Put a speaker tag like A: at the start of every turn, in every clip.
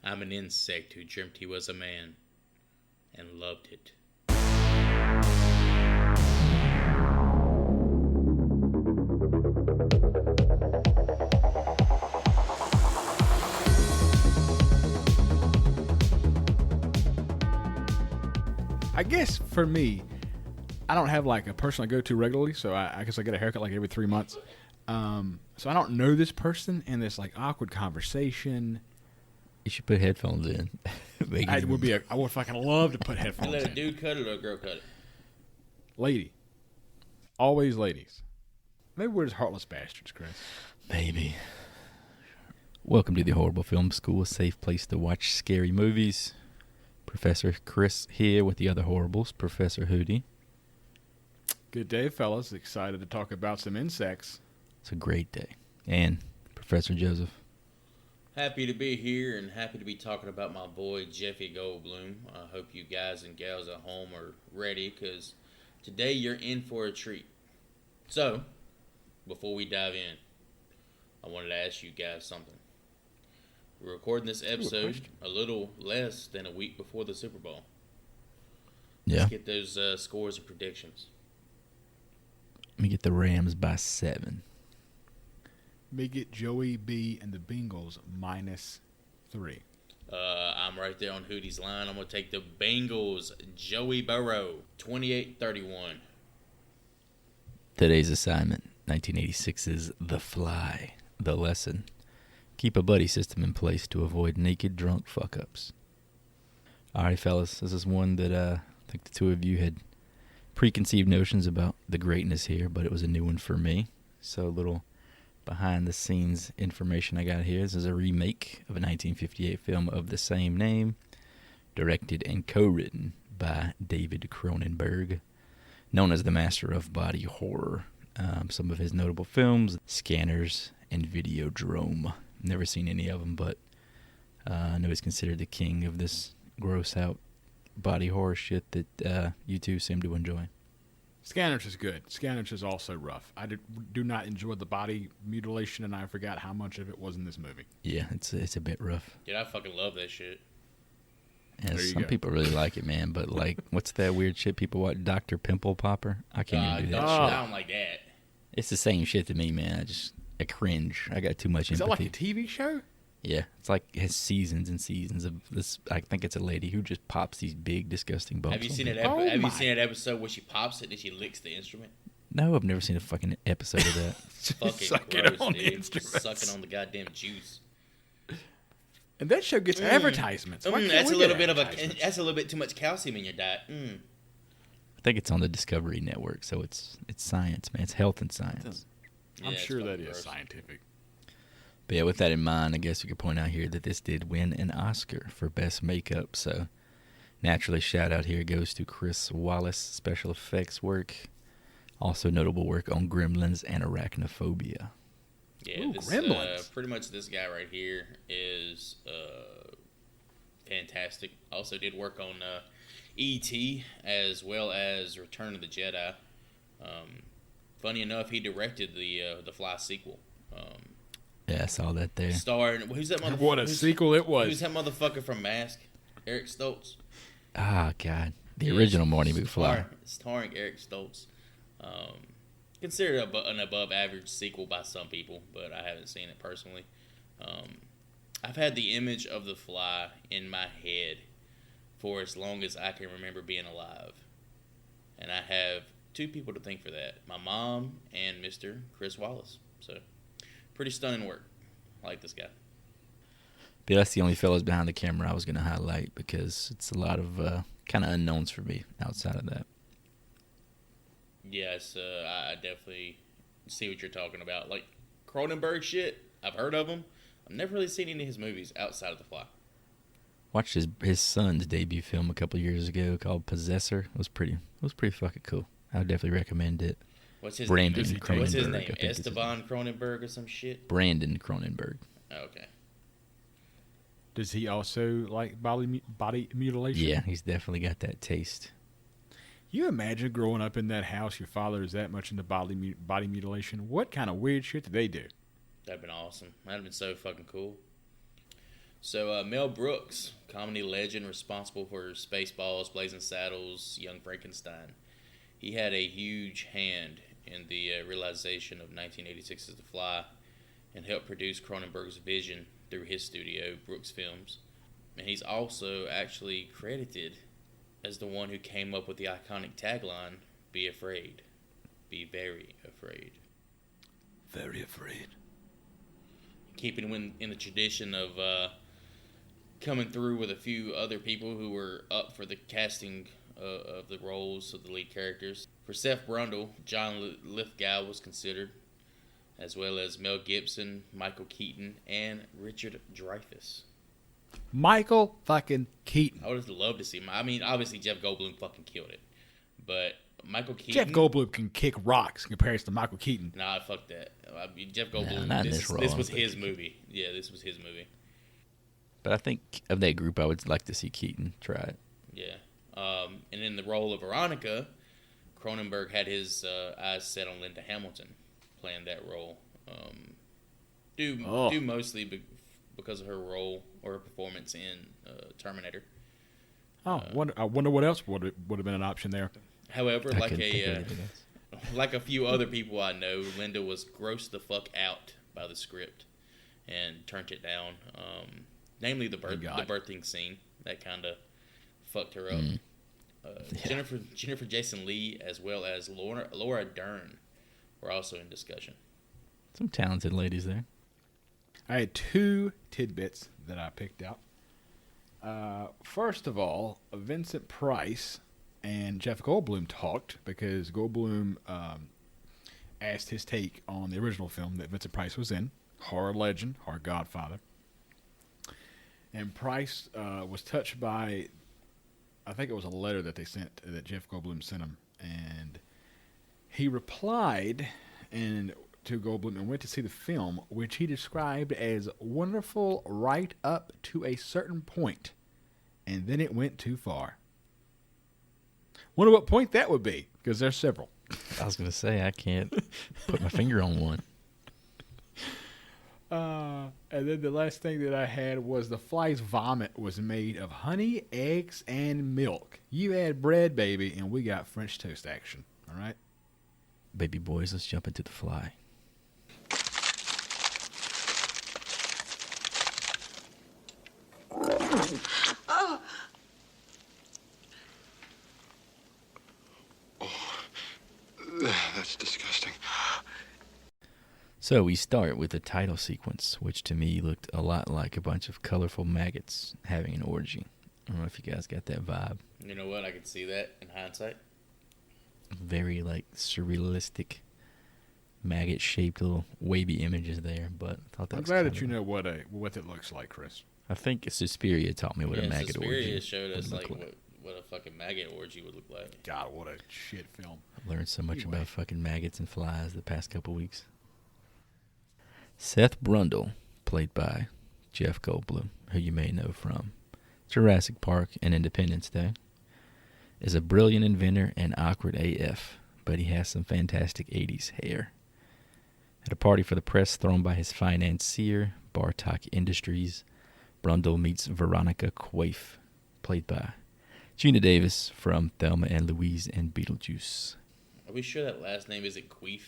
A: I'm an insect who dreamt he was a man and loved it.
B: I guess for me, I don't have like a person I go to regularly, so I guess I get a haircut like every 3 months. So I don't know this person, and this like awkward conversation.
C: You should put headphones in.
B: I would fucking love to put headphones
A: Let a
B: in.
A: dude cut it or a girl cut it?
B: Lady. Always ladies. Maybe we're just heartless bastards, Chris.
C: Maybe. Welcome to the Horrible Film School, a safe place to watch scary movies. Professor Chris here with the other horribles, Professor Hootie.
B: Good day, fellas. Excited to talk about some insects.
C: It's a great day. And Professor Joseph.
A: Happy to be here and happy to be talking about my boy Jeffy Goldblum. I hope you guys and gals at home are ready because today you're in for a treat. So, before we dive in, I wanted to ask you guys something. We're recording this episode a little less than a week before the Super Bowl.
C: Yeah.
A: Let's get those scores and predictions.
C: Let me get the Rams by 7.
B: May get Joey B and the Bengals -3.
A: I'm right there on Hootie's line. I'm going to take the Bengals. Joey Burrow, 28-31.
C: Today's assignment, 1986's The Fly, The Lesson. Keep a buddy system in place to avoid naked drunk fuck-ups. All right, fellas, this is one that I think the two of you had preconceived notions about the greatness here, but it was a new one for me. So a little behind-the-scenes information I got here. This is a remake of a 1958 film of the same name, directed and co-written by David Cronenberg, known as the master of body horror. Some of his notable films, Scanners and Videodrome. Never seen any of them, but I know he's considered the king of this gross-out body horror shit that you two seem to enjoy.
B: Scanners is good. Scanners is also rough. I do not enjoy the body mutilation, and I forgot how much of it was in this movie.
C: Yeah, it's a bit rough.
A: Dude, I fucking love that shit.
C: Yeah, some people really like it, man, but like, what's that weird shit people watch? Dr. Pimple Popper? I can't even do that shit.
A: I don't like that.
C: It's the same shit to me, man. I cringe. I got too much empathy.
B: Is that like a TV show?
C: Yeah, it's like it has seasons and seasons of this. I think it's a lady who just pops these big, disgusting bumps.
A: Have you seen
C: it?
A: that? Have you seen that episode where she pops it and she licks the instrument?
C: No, I've never seen a fucking episode of that.
A: Fucking
B: sucking
A: gross,
B: on
A: dude.
B: the instruments.
A: Just sucking on the goddamn juice.
B: And that show gets advertisements. Why can't
A: That's
B: we
A: a little
B: get
A: bit
B: advertisements?
A: that's a little bit too much calcium in your diet.
C: I think it's on the Discovery Network, so it's science, man. It's health and science.
B: I'm
A: Yeah,
B: sure
A: it's
B: that
A: fucking
B: is
A: gross.
B: scientific.
C: But yeah, with that in mind, I guess we could point out here that this did win an Oscar for Best Makeup. So naturally, shout out here goes to Chris Wallace, special effects work. Also notable work on Gremlins and Arachnophobia.
A: Yeah,
B: Ooh,
A: this,
B: Gremlins.
A: pretty much this guy right here is fantastic. Also did work on E.T. as well as Return of the Jedi. Funny enough, he directed the Fly sequel.
C: Yeah, I saw that there.
A: Starring who's that motherfucker?
B: What a sequel it was.
A: Who's that motherfucker from Mask? Eric Stoltz.
C: Ah, God. The original Morning McFly.
A: Starring Eric Stoltz. Considered an above average sequel by some people, but I haven't seen it personally. I've had the image of the Fly in my head for as long as I can remember being alive. And I have two people to thank for that. My mom and Mr. Chris Wallace. So, pretty stunning work. I like this guy.
C: But that's the only fellas behind the camera I was going to highlight because it's a lot of kind of unknowns for me outside of that.
A: Yes, I definitely see what you're talking about. Like, Cronenberg shit, I've heard of him. I've never really seen any of his movies outside of The Fly.
C: Watched his son's debut film a couple years ago called Possessor. It was pretty fucking cool. I would definitely recommend it.
A: What's his
C: Brandon
A: name?
C: Cronenberg,
A: What's his
C: I
A: name?
C: think is his
A: Esteban Cronenberg or some shit?
C: Brandon Cronenberg.
A: Oh, okay.
B: Does he also like body mutilation?
C: Yeah, he's definitely got that taste.
B: You imagine growing up in that house, your father is that much into body mutilation. What kind of weird shit did they do?
A: That'd been awesome. That'd been so fucking cool. So Mel Brooks, comedy legend responsible for Spaceballs, Blazing Saddles, Young Frankenstein. He had a huge hand in the realization of 1986's The Fly and helped produce Cronenberg's vision through his studio, Brooks Films. And he's also actually credited as the one who came up with the iconic tagline, "Be afraid. Be very afraid."
B: Very afraid.
A: Keeping in the tradition of coming through with a few other people who were up for the casting of the roles of the lead characters. For Seth Brundle, John Lithgow was considered, as well as Mel Gibson, Michael Keaton, and Richard Dreyfuss.
B: Michael fucking Keaton.
A: I would have loved to see him. I mean, obviously Jeff Goldblum fucking killed it, but Michael Keaton.
B: Jeff Goldblum can kick rocks in comparison to Michael Keaton.
A: Nah, fuck that. I mean, Jeff Goldblum.
C: Nah,
A: this was his movie. Yeah, this was his movie.
C: But I think of that group, I would like to see Keaton try it.
A: Yeah. And in the role of Veronica, Cronenberg had his eyes set on Linda Hamilton playing that role. Due mostly because of her role or her performance in Terminator.
B: I wonder what else would have been an option there.
A: However, like a few other people I know, Linda was grossed the fuck out by the script and turned it down. Namely the birthing scene that kind of fucked her up. Jennifer Jason Leigh as well as Laura Dern were also in discussion.
C: Some talented ladies there.
B: I had two tidbits that I picked out. First of all, Vincent Price and Jeff Goldblum talked because Goldblum asked his take on the original film that Vincent Price was in, horror legend, horror godfather. And Price was touched by, I think it was a letter that they sent, that Jeff Goldblum sent him. And he replied to Goldblum and went to see the film, which he described as wonderful right up to a certain point. And then it went too far. Wonder what point that would be, because there's several.
C: I was going to say, I can't put my finger on one.
B: And then the last thing that I had was the fly's vomit was made of honey, eggs, and milk. You add bread, baby, and we got French toast action. All right?
C: Baby boys, let's jump into The Fly.
D: That's disgusting.
C: So we start with the title sequence, which to me looked a lot like a bunch of colorful maggots having an orgy. I don't know if you guys got that vibe.
A: You know what? I could see that in hindsight.
C: Very like surrealistic, maggot-shaped little wavy images there, but I thought that
B: I'm
C: was
B: glad
C: kind
B: that you know what it looks like, Chris.
C: I think Suspiria taught me what a maggot
A: Suspiria
C: orgy
A: showed us
C: would
A: like
C: look like.
A: what a fucking maggot orgy would look like.
B: God, what a shit film.
C: I've learned so much
B: Anyway.
C: about fucking maggots and flies the past couple weeks. Seth Brundle, played by Jeff Goldblum, who you may know from Jurassic Park and Independence Day, is a brilliant inventor and awkward AF, but he has some fantastic 80s hair. At a party for the press thrown by his financier, Bartok Industries, Brundle meets Veronica Quaife, played by Gina Davis from Thelma and Louise and Beetlejuice.
A: Are we sure that last name isn't Queef?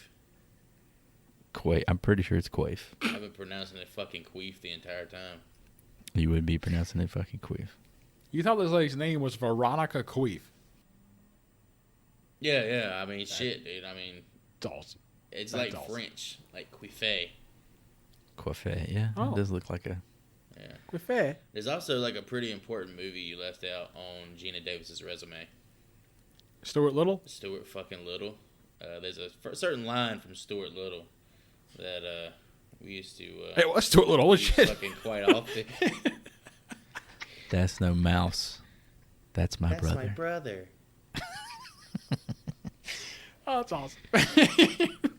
C: I'm pretty sure it's Quaife.
A: I've been pronouncing it fucking Queef the entire time.
C: You would be pronouncing it fucking Quaife.
B: You thought this lady's name was Veronica Queef.
A: Yeah. I mean, shit, dude. I mean,
B: It's awesome.
A: it's
B: That's
A: like
B: awesome.
A: French, like Queefé.
C: Coiffé, yeah.
B: Oh.
C: It does look like a...
A: Yeah.
B: Queef.
A: There's also like a pretty important movie you left out on Gina Davis's resume.
B: Stuart Little?
A: Stuart fucking Little. There's a certain line from Stuart Little that we used to.
B: Hey, what's Stuart Little? Holy
A: use
B: shit.
A: Fucking quite often.
C: That's no mouse. That's my
A: That's
C: brother.
A: my brother.
B: Oh, that's awesome.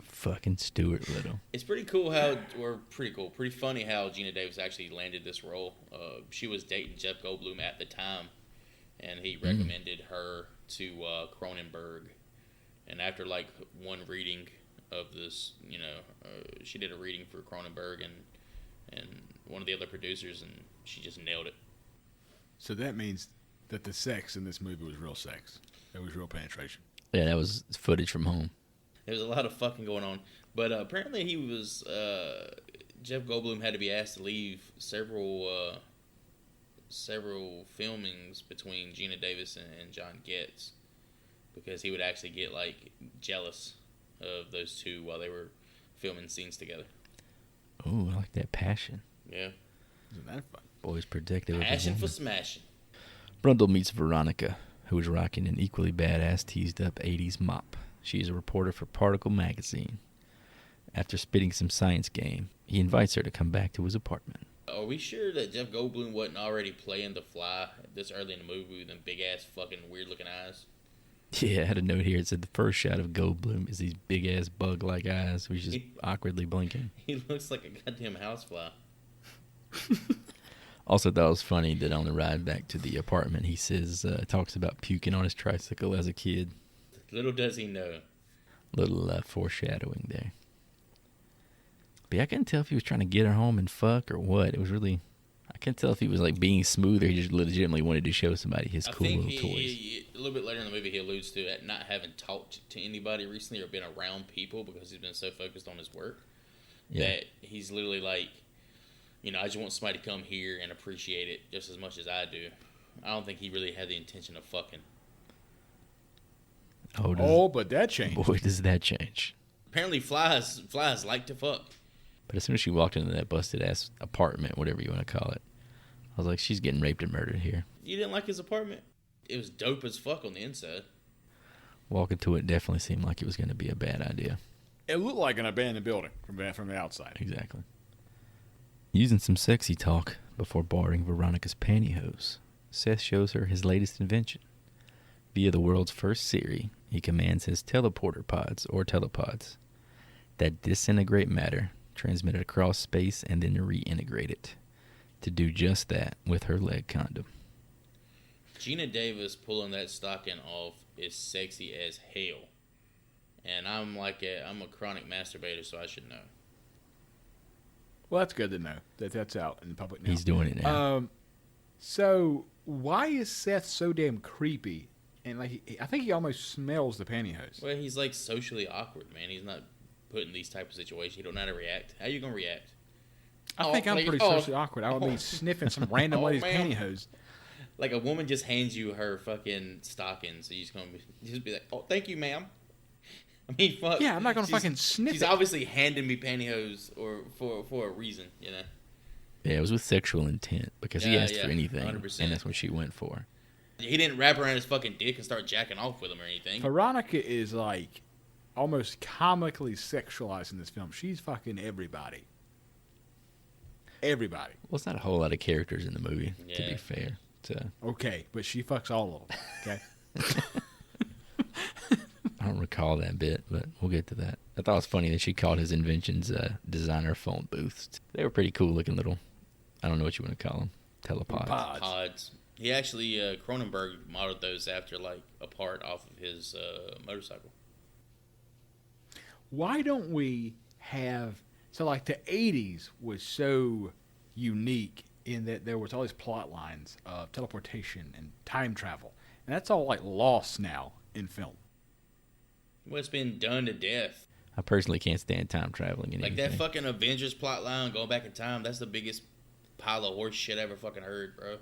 C: Fucking Stuart Little.
A: It's pretty cool pretty funny how Gina Davis actually landed this role. She was dating Jeff Goldblum at the time, and he recommended her to Cronenberg. And after like one reading of this, she did a reading for Cronenberg, and one of the other producers, and she just nailed it.
B: So that means that the sex in this movie was real sex. It was real penetration.
C: Yeah, that was footage from home.
A: There was a lot of fucking going on, but apparently he was Jeff Goldblum had to be asked to leave several filmings between Gina Davis and John Getz because he would actually get like jealous of those two while they were filming scenes together.
C: Oh, I like that passion.
A: Yeah,
B: Isn't that fun?
C: Boys protective of
A: passion
C: a
A: for
C: woman.
A: smashing.
C: Brundle meets Veronica, who is rocking an equally badass teased-up 80s mop. She is a reporter for Particle magazine. After spitting some science game, he invites her to come back to his apartment.
A: Are we sure that Jeff Goldblum wasn't already playing The Fly this early in the movie with them big-ass fucking weird-looking eyes?
C: Yeah, I had a note here. It said the first shot of Goldblum is these big-ass bug-like eyes, which is awkwardly blinking.
A: He looks like a goddamn housefly.
C: Also thought it was funny that on the ride back to the apartment, he says, talks about puking on his tricycle as a kid.
A: Little does he know.
C: Little foreshadowing there. But yeah, I couldn't tell if he was trying to get her home and fuck or what. It was really... I couldn't tell if he was like being smooth or he just legitimately wanted to show somebody his cool little toys.
A: A little bit later in the movie, he alludes to it not having talked to anybody recently or been around people because he's been so focused on his work that he's literally like, I just want somebody to come here and appreciate it just as much as I do. I don't think he really had the intention of fucking.
B: But that changed.
C: Boy, does that change.
A: Apparently, flies like to fuck.
C: But as soon as she walked into that busted-ass apartment, whatever you want to call it, I was like, she's getting raped and murdered here.
A: You didn't like his apartment? It was dope as fuck on the inside.
C: Walking to it definitely seemed like it was going to be a bad idea.
B: It looked like an abandoned building from the outside.
C: Exactly. Using some sexy talk before borrowing Veronica's pantyhose, Seth shows her his latest invention. Via the world's first Siri, he commands his teleporter pods, or telepods, that disintegrate matter, transmit it across space, and then reintegrate it. To do just that with her leg condom.
A: Gina Davis pulling that stocking off is sexy as hell. And I'm a chronic masturbator, so I should know.
B: Well, that's good to know that that's out in the public now.
C: He's doing it now.
B: So why is Seth so damn creepy? And I think he almost smells the pantyhose.
A: Well, he's like socially awkward, man. He's not put in these type of situations. He don't know how to react. How you gonna react?
B: I think I'm pretty socially awkward. I would be sniffing some random lady's pantyhose.
A: Like a woman just hands you her fucking stocking, so you're just gonna be like, "Oh, thank you, ma'am." I mean, fuck.
B: Yeah, I'm not gonna fucking sniff
A: She's
B: it.
A: obviously handing me pantyhose or for a reason,
C: Yeah, it was with sexual intent because he asked for anything,
A: 100%.
C: and that's what she went for.
A: He didn't wrap around his fucking dick and start jacking off with him or anything.
B: Veronica is like almost comically sexualized in this film. She's fucking everybody. Everybody.
C: Well, it's not a whole lot of characters in the movie, to
A: Yeah.
C: be fair.
B: Okay, but she fucks all of them. Okay.
C: I don't recall that bit, but we'll get to that. I thought it was funny that she called his inventions designer phone booths. They were pretty cool looking little, I don't know what you want to call them, telepods.
A: Pods. He actually, Cronenberg modeled those after, like, a part off of his motorcycle.
B: Why don't we have... So, like, the 80s was so unique in that there was all these plot lines of teleportation and time travel. And that's all, like, lost now in film.
A: Well, it's been done to death.
C: I personally can't stand time traveling in
A: Like,
C: anything.
A: that fucking Avengers plot line, going back in time, that's the biggest pile of horse shit I ever fucking heard, bro.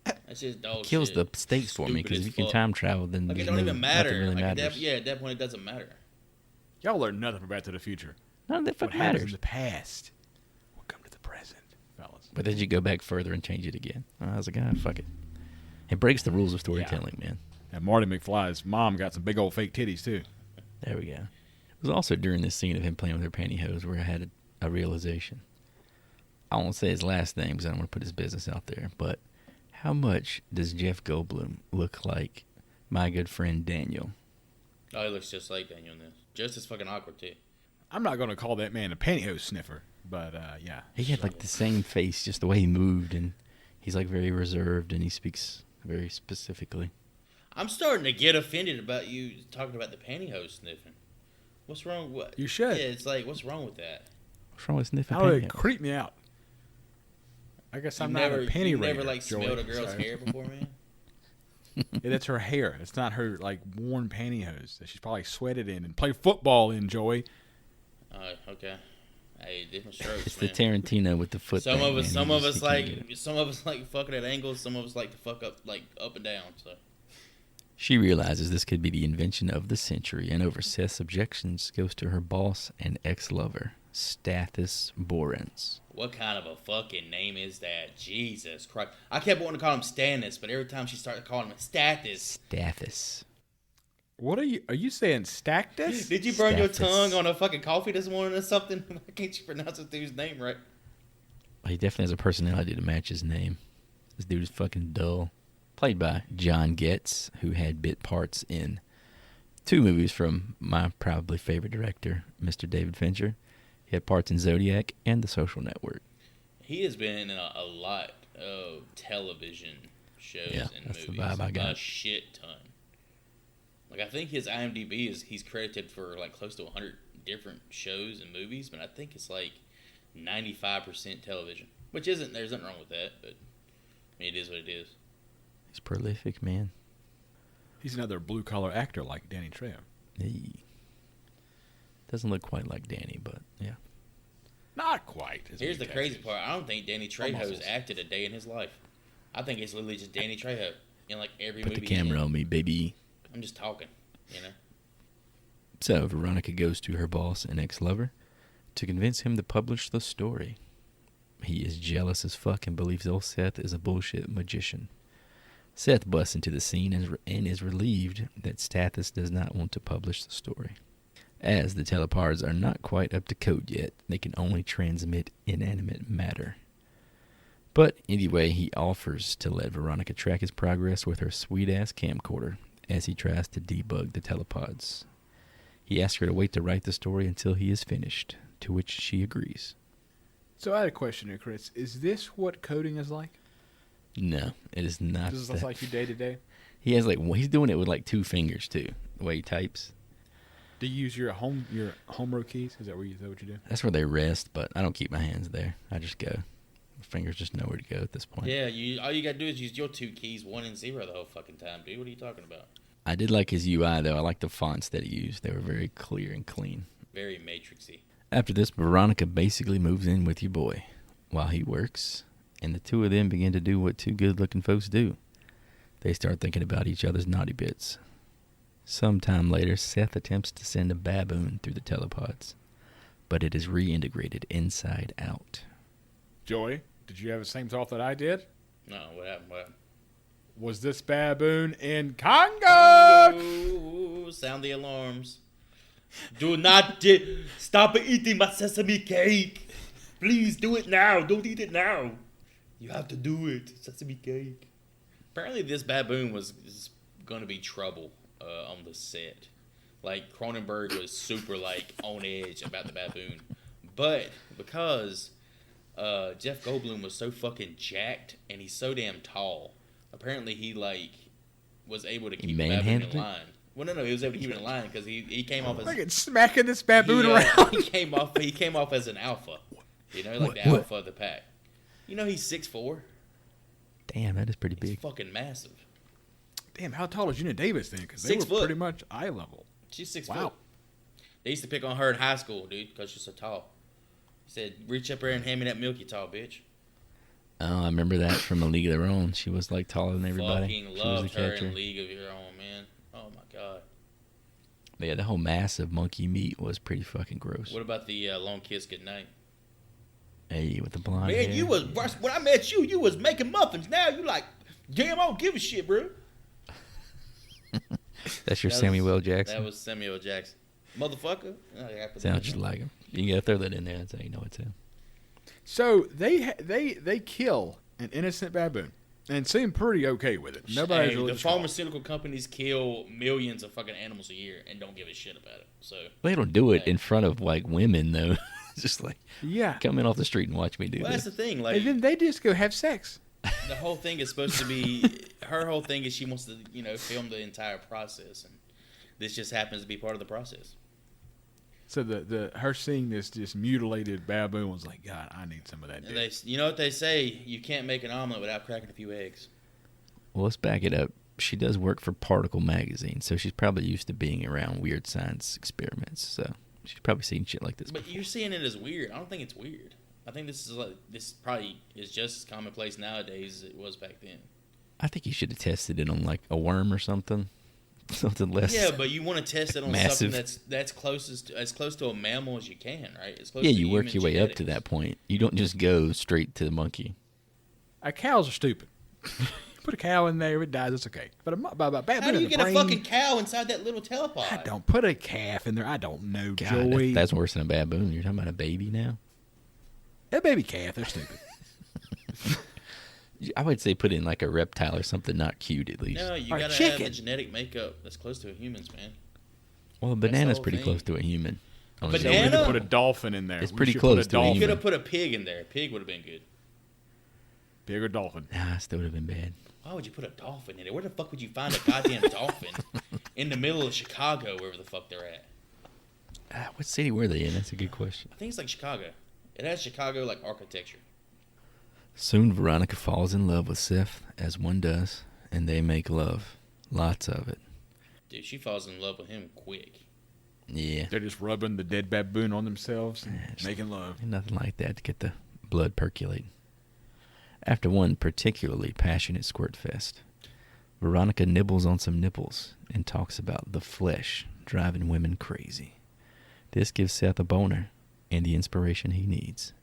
A: That's just dog
C: It kills
A: shit.
C: the stakes for me,
A: Stupid
C: because
A: as
C: if you can
A: fuck.
C: time travel, then
A: Like, it
C: there's
A: don't even matter.
C: nothing really
A: Like,
C: matters.
A: at that point, it doesn't matter.
B: Y'all learn nothing from Back to the Future.
C: None of that
B: What
C: fucking
B: happens
C: matters.
B: in the past will come to the present, fellas.
C: But then you go back further and change it again. I was like, fuck it. It breaks the rules of storytelling, man.
B: And Marty McFly's mom got some big old fake titties, too.
C: There we go. It was also during this scene of him playing with her pantyhose where I had a realization. I won't say his last name because I don't want to put his business out there, but how much does Jeff Goldblum look like my good friend Daniel?
A: Oh, he looks just like Daniel in this. Just as fucking awkward, too.
B: I'm not going to call that man a pantyhose sniffer, but, yeah.
C: He had like the same face, just the way he moved, and he's like very reserved and he speaks very specifically.
A: I'm starting to get offended about you talking about the pantyhose sniffing. What's wrong with...
B: You should.
A: Yeah, it's like, what's wrong with that?
C: What's wrong with sniffing
B: How would it
C: pantyhose?
B: creep me out? I guess I'm not a penny
A: You
B: raider.
A: never like
B: Joey,
A: smelled a girl's
B: so.
A: hair before, man?
B: Yeah, that's her hair. It's not her like worn pantyhose that she's probably sweated in and played football in, Joey.
A: Okay. Hey, different strokes,
C: It's
A: man.
C: the Tarantino with the foot.
A: Some
C: thing,
A: of us,
C: man.
A: some
C: He
A: of
C: just-
A: us
C: he
A: like,
C: can't get it.
A: some of us like fucking at angles. Some of us like to fuck up, like up and down. So
C: She realizes this could be the invention of the century, and over Seth's objections, goes to her boss and ex-lover, Stathis Borens.
A: what kind of a fucking name is that? Jesus Christ! I kept wanting to call him Stannis, but every time she started calling him Stathis.
C: Stathis.
B: What are you saying? Stack this?
A: Did you burn your
C: Stathis.
A: tongue on a fucking coffee this morning or something? Why can't you pronounce this dude's name right?
C: He definitely has a personality to match his name. This dude is fucking dull. Played by John Getz, who had bit parts in 2 movies from my probably favorite director, Mr. David Fincher. He had parts in Zodiac and The Social Network.
A: He has been in a lot of television shows
C: Yeah,
A: and
C: that's the
A: movies.
C: vibe I got.
A: A shit ton. Like, I think his IMDb he's credited for like close to 100 different shows and movies, but I think it's like 95% television, which isn't, there's nothing wrong with that, but I mean, it is what it is.
C: He's prolific, man.
B: He's another blue collar actor like Danny Trejo.
C: He doesn't look quite like Danny, but yeah.
B: Not quite.
A: Here's the crazy part. I don't think Danny Trejo's
B: muscles.
A: acted a day in his life. I think it's literally just Danny Trejo in like every
C: Put
A: movie.
C: the
A: he's
C: camera
A: in.
C: on me, baby.
A: I'm just talking, you know?
C: So Veronica goes to her boss and ex-lover to convince him to publish the story. He is jealous as fuck and believes old Seth is a bullshit magician. Seth busts into the scene and is relieved that Stathis does not want to publish the story. As the telepods are not quite up to code yet, they can only transmit inanimate matter. But anyway, he offers to let Veronica track his progress with her sweet-ass camcorder as he tries to debug the telepods. He asks her to wait to write the story until he is finished, to which she agrees.
B: So I had a question here, Chris. Is this what coding is like?
C: No, it is not.
B: This is like you day to day?
C: He has he's doing it with like 2 fingers too. The way he types.
B: Do you use your home row keys? Is that what you do?
C: That's where they rest, but I don't keep my hands there. I just go. My fingers just know where to go at this point.
A: Yeah, all you gotta do is use your 2 keys, 1 and 0 the whole fucking time, dude. What are you talking about?
C: I did like his UI though. I like the fonts that he used. They were very clear and clean.
A: Very matrixy.
C: After this, Veronica basically moves in with your boy while he works, and the 2 of them begin to do what 2 good-looking folks do. They start thinking about each other's naughty bits. Sometime later, Seth attempts to send a baboon through the telepods, but it is reintegrated inside out.
B: Joey, did you have the same thought that I did?
A: No, what happened? What happened?
B: Was this baboon in Congo?
A: Ooh, sound the alarms. Do not stop eating my sesame cake. Please do it now. Don't eat it now. You have to do it. Sesame cake. Apparently, this baboon is going to be trouble on the set. Like, Cronenberg was super, like, on edge about the baboon. But because Jeff Goldblum was so fucking jacked and he's so damn tall, apparently he, like, was able to keep the baboon
C: manhandled
A: in
C: it?
A: line. Well, no, he was able to keep it in line because he came off as...
B: Fucking smacking this baboon
A: he,
B: around.
A: he came off as an alpha. You know, like the
C: What?
A: alpha of the pack. You know he's 6'4".
C: Damn, that is pretty
A: He's
C: big.
A: fucking massive.
B: Damn, how tall is Gina Davis then? Because they
A: 6
B: were
A: foot.
B: pretty much eye level.
A: She's 6
B: Wow.
A: foot. They used to pick on her in high school, dude, because she's so tall. He said, reach up there and hand me that milk, you tall bitch.
C: Oh, I remember that from A League of Their Own. She was like taller than everybody.
A: Fucking
C: She was
A: loved
C: the
A: her
C: catcher.
A: in League of Your Own, man. Oh, my God.
C: But yeah, the whole mass of monkey meat was pretty fucking gross.
A: What about the long kiss goodnight?
C: Hey, with the blonde
A: Man,
C: hair.
A: you was, when I met you, you was making muffins. Now you like, damn, I don't give a shit, bro.
C: That's your
A: That
C: Samuel
A: was-
C: L. Jackson.
A: That was Samuel Jackson. Motherfucker. Oh, yeah, I put that
C: Sounds
A: in
C: just
A: there.
C: like him. You gotta throw that in there. That's how you know it's him.
B: So they kill an innocent baboon and seem pretty okay with it. Nobody's
A: Hey,
B: really
A: the
B: just caught.
A: pharmaceutical companies kill millions of fucking animals a year and don't give a shit about it. So
C: They don't do it
A: Hey.
C: in front of like women though. It's just like
B: Yeah.
C: come in off the street and watch me do
A: well, that's
C: this.
A: the thing. Like
B: And then they just go have sex.
A: the whole thing is supposed to be her whole thing is she wants to film the entire process, and this just happens to be part of the process.
B: So her seeing this just mutilated baboon was like, God, I need some of that dick.
A: You know what they say? You can't make an omelet without cracking a few eggs.
C: Well, let's back it up. She does work for Particle Magazine, so she's probably used to being around weird science experiments. So she's probably seen shit like this.
A: But
C: before.
A: You're seeing it as weird. I don't think it's weird. I think this probably is just as commonplace nowadays as it was back then.
C: I think you should have tested it on like a worm or something. Something less.
A: Yeah, but you want to test it on
C: massive.
A: something that's as close to a mammal as you can, right? As close
C: Yeah,
A: to
C: you work your way
A: genetics.
C: up to that point. You don't just go straight to the monkey.
B: Cows are stupid. Put a cow in there, if it dies, it's okay. But a baboon
A: How do
B: in
A: you
B: the
A: get
B: brain,
A: a fucking cow inside that little telepod?
B: I don't put a calf in there. I don't know,
C: God,
B: Joey.
C: that's worse than a baboon. You're talking about a baby now?
B: That baby calf, they're stupid.
C: I would say put in like a reptile or something not cute at least.
A: No, you
B: Or
A: gotta
B: chicken.
A: have a genetic makeup that's close to a human's, man.
C: Well, a
A: That's the
C: banana's
A: whole
C: pretty
A: thing.
C: close to a human.
A: A
C: On its
B: We
C: own.
B: need
A: banana?
B: to put a dolphin in there.
C: It's
B: We
C: pretty
B: should
C: close
B: put a
C: to a
B: dolphin.
A: You
C: human.
A: could have put a pig in there. A pig would have been good.
B: Pig or dolphin.
C: Nah, still would have been bad.
A: Why would you put a dolphin in there? Where the fuck would you find a goddamn dolphin in the middle of Chicago, wherever the fuck they're at?
C: What city were they in? That's a good question.
A: I think it's like Chicago. It has Chicago like architecture.
C: Soon Veronica falls in love with Seth, as one does, and they make love. Lots of it.
A: Dude, she falls in love with him quick.
C: Yeah.
B: They're just rubbing the dead baboon on themselves and
C: Yeah, just-
B: making love.
C: Nothing like that to get the blood percolating. After one particularly passionate squirt fest, Veronica nibbles on some nipples and talks about the flesh driving women crazy. This gives Seth a boner and the inspiration he needs.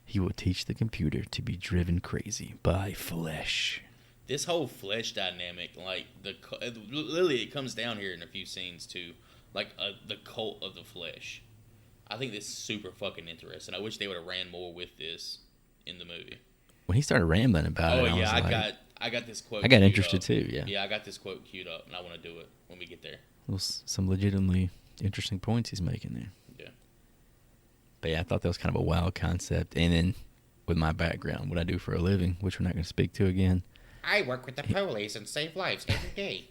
C: He will teach the computer to be driven crazy by flesh.
A: This whole flesh dynamic, like literally, it comes down here in a few scenes too, like the cult of the flesh. I think this is super fucking interesting. I wish they would have ran more with this in the movie.
C: When he started rambling about
A: Oh
C: it,
A: yeah,
C: I was
A: I got this quote.
C: I got
A: queued
C: interested
A: up.
C: too, yeah.
A: Yeah, I got this quote queued up, and I want to do it when we get there.
C: well, some legitimately interesting points he's making there.
A: Yeah.
C: But yeah, I thought that was kind of a wild concept. And then with my background, what I do for a living, which we're not going to speak to again.
A: I work with the police and save lives every day.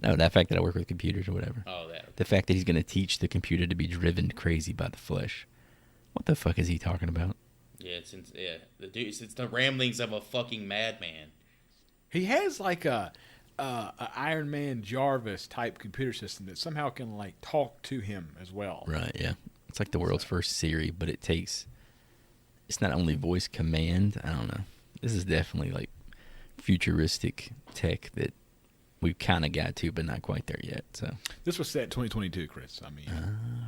C: No, that fact that I work with computers or whatever.
A: Oh, that.
C: The fact that he's going to teach the computer to be driven crazy by the flesh. What the fuck is he talking about?
A: Yeah, the dude. It's the ramblings of a fucking madman.
B: He has like a Iron Man Jarvis type computer system that somehow can like talk to him as well.
C: Right, yeah. It's like the world's first Siri, but it's not only voice command. I don't know. This is definitely like futuristic tech that we've kind of got to, but not quite there yet. So
B: This was set in 2022, Chris. I mean,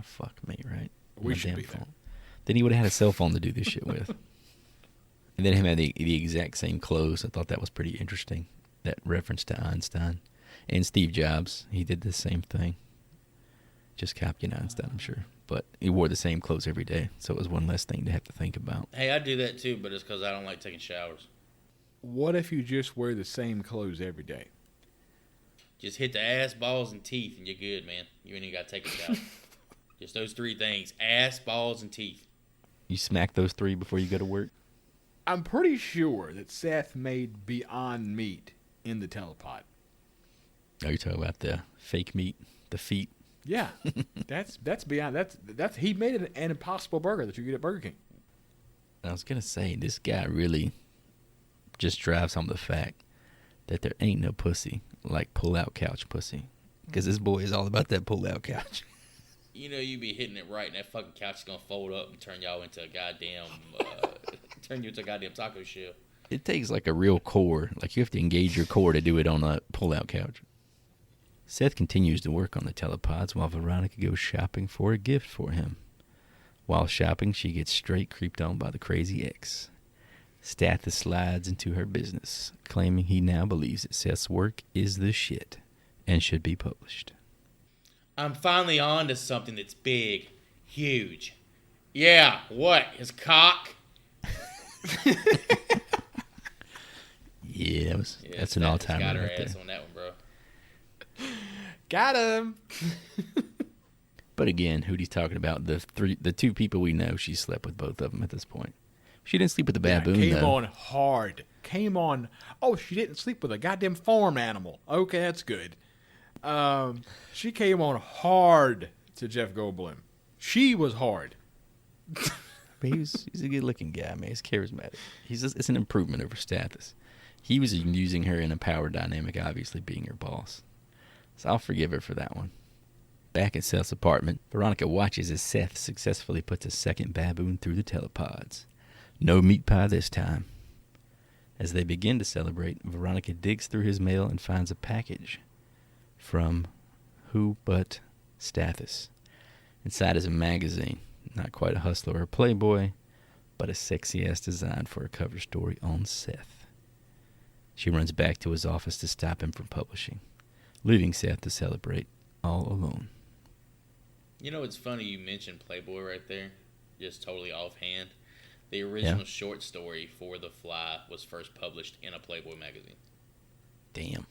C: fuck me, right?
B: We
C: My
B: should
C: damn
B: be there.
C: phone. Then he would have had a cell phone to do this shit with. And then him had the exact same clothes. I thought that was pretty interesting. That reference to Einstein. And Steve Jobs, he did the same thing. Just copying Einstein, I'm sure. But he wore the same clothes every day, so it was one less thing to have to think about.
A: Hey, I do that too, but it's because I don't like taking showers.
B: what if you just wear the same clothes every day?
A: Just hit the ass, balls, and teeth, and you're good, man. You ain't even got to take a shower. Just those three things: ass, balls, and teeth.
C: You smack those three before you go to work?
B: I'm pretty sure that Seth made Beyond Meat in the telepod.
C: Oh, you're talking about the fake meat, the feet?
B: Yeah, that's beyond. That's he made an Impossible Burger that you get at Burger King.
C: I was going to say, this guy really just drives home the fact that there ain't no pussy like pull-out couch pussy. Because this boy is all about that pull-out couch.
A: You know, you be hitting it right, and that fucking couch is gonna fold up and turn y'all into a goddamn, turn you into a goddamn taco shell.
C: It takes like a real core. Like you have to engage your core to do it on a pull-out couch. Seth continues to work on the telepods while Veronica goes shopping for a gift for him. While shopping, she gets straight creeped on by the crazy ex. Statha slides into her business, claiming he now believes that Seth's work is the shit and should be published.
A: I'm finally on to something that's big, huge. Yeah, what? His cock?
C: Yeah,
A: Yeah,
C: that's an
A: Statha's
C: all-timer
A: got her
C: right
A: ass
C: there.
A: on that one, bro.
B: Got him.
C: But again, who he's talking about, the two people we know, she slept with both of them at this point. She didn't sleep with the baboon,
B: Came
C: though.
B: on hard. Came on. Oh, she didn't sleep with a goddamn farm animal. Okay, that's good. She came on hard to Jeff Goldblum. She was hard.
C: But he's a good-looking guy, man. He's charismatic. It's an improvement over Stathis. He was using her in a power dynamic, obviously being her boss. So I'll forgive her for that one. Back at Seth's apartment, Veronica watches as Seth successfully puts a second baboon through the telepods. No meat pie this time. As they begin to celebrate, Veronica digs through his mail and finds a package from who but Stathis. Inside is a magazine. Not quite a Hustler or Playboy, but a sexy-ass design for a cover story on Seth. She runs back to his office to stop him from publishing, leaving Seth to celebrate all alone.
A: You know, it's funny you mentioned Playboy right there, just totally offhand. The original short story for The Fly was first published in a Playboy magazine.
C: Damn.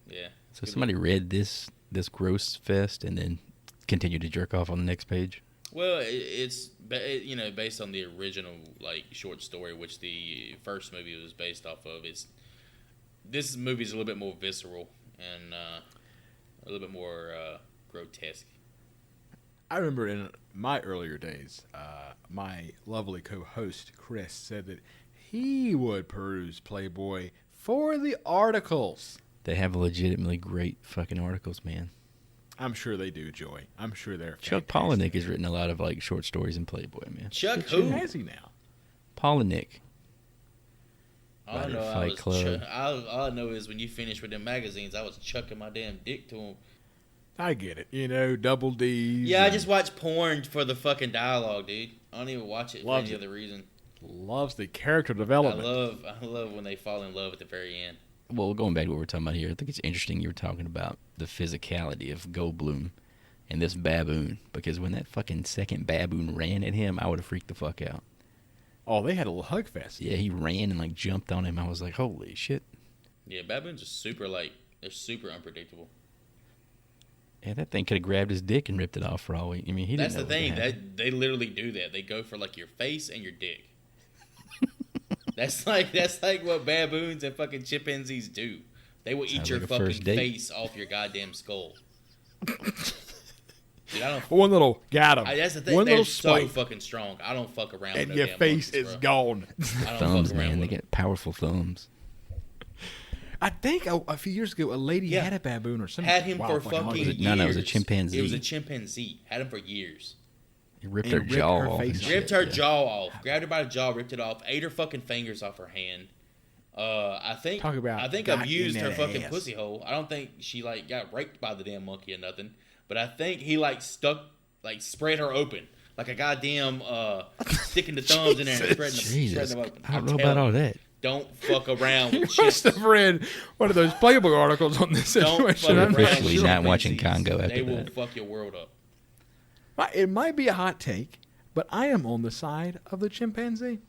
A: Yeah.
C: So somebody read this gross fest and then continued to jerk off on the next page?
A: Well, it's based on the original short story, which the first movie was based off of. This movie is a little bit more visceral and a little bit more grotesque.
B: I remember in my earlier days, my lovely co-host Chris said that he would peruse Playboy for the articles.
C: They have legitimately great fucking articles, man.
B: I'm sure they do, Joy. I'm sure they're
C: Chuck
B: fantastic.
C: Palahniuk has written a lot of short stories in Playboy, man.
A: Chuck
B: Which
A: who?
B: has he now?
C: Palahniuk.
A: All I
C: Writer
A: know,
C: Fight Club.
A: all I know is when you finish with them magazines, I was chucking my damn dick to them.
B: I get it. Double D's.
A: Yeah, I just watch porn for the fucking dialogue, dude. I don't even watch it for
B: Loves
A: any
B: it.
A: other reason.
B: Loves the character
A: I
B: development.
A: love when they fall in love at the very end.
C: Well, going back to what we're talking about here, I think it's interesting you were talking about the physicality of Goldblum and this baboon, because when that fucking second baboon ran at him, I would have freaked the fuck out.
B: Oh, they had a little hug fest.
C: Yeah, he ran and jumped on him. I was like, holy shit.
A: Yeah, baboons are super they're super unpredictable.
C: Yeah, that thing could have grabbed his dick and ripped it off for all we. I mean, he didn't
A: That's
C: know
A: the
C: what
A: thing.
C: happened.
A: They literally do that. They go for your face and your dick. That's like what baboons and fucking chimpanzees do. They will eat
C: Sounds
A: your
C: like a
A: fucking
C: first date.
A: face off your goddamn skull. Dude, I don't.
B: One little got him.
A: That's the thing.
B: One
A: They're
B: little
A: so
B: swipe,
A: fucking strong. I don't fuck around
B: and
A: with no
B: your
A: damn
B: face
A: monkeys,
B: is
A: bro.
B: gone.
A: I don't
C: Thumbs,
A: fuck around
C: man. They
A: with them.
C: got powerful thumbs.
B: I think a few years ago, a lady
A: Yeah.
B: had a baboon or something.
A: Had him for
B: fucking
A: fucking
B: monkey.
A: years.
C: No, it was a chimpanzee.
A: It was a chimpanzee. Had him for years.
C: He ripped
B: And
C: her
B: ripped
C: jaw
B: her
C: off.
B: face
C: and
B: off.
C: shit,
A: Ripped her
C: yeah.
A: jaw off. Grabbed her by the jaw, ripped it off. Ate her fucking fingers off her hand. I think
B: Talk about
A: I think
B: got
A: abused
B: in
A: her
B: that
A: fucking
B: ass.
A: pussy hole. I don't think she got raped by the damn monkey or nothing. But I think he spread her open like a goddamn sticking the thumbs in there and spreading
C: Jesus,
A: them open.
C: I don't
A: I'm
C: know about
A: telling
C: all
A: you,
C: that.
A: Don't fuck around
B: You
A: with
B: must
A: chimps.
B: have read one of those Playboy articles on this
A: Don't fuck
B: situation.
A: around
B: I'm
A: with
B: not
C: Officially
B: sure.
C: not watching
A: chimpanzees.
C: Congo after
A: They will
C: that.
A: fuck your world up.
B: It might be a hot take, but I am on the side of the chimpanzee.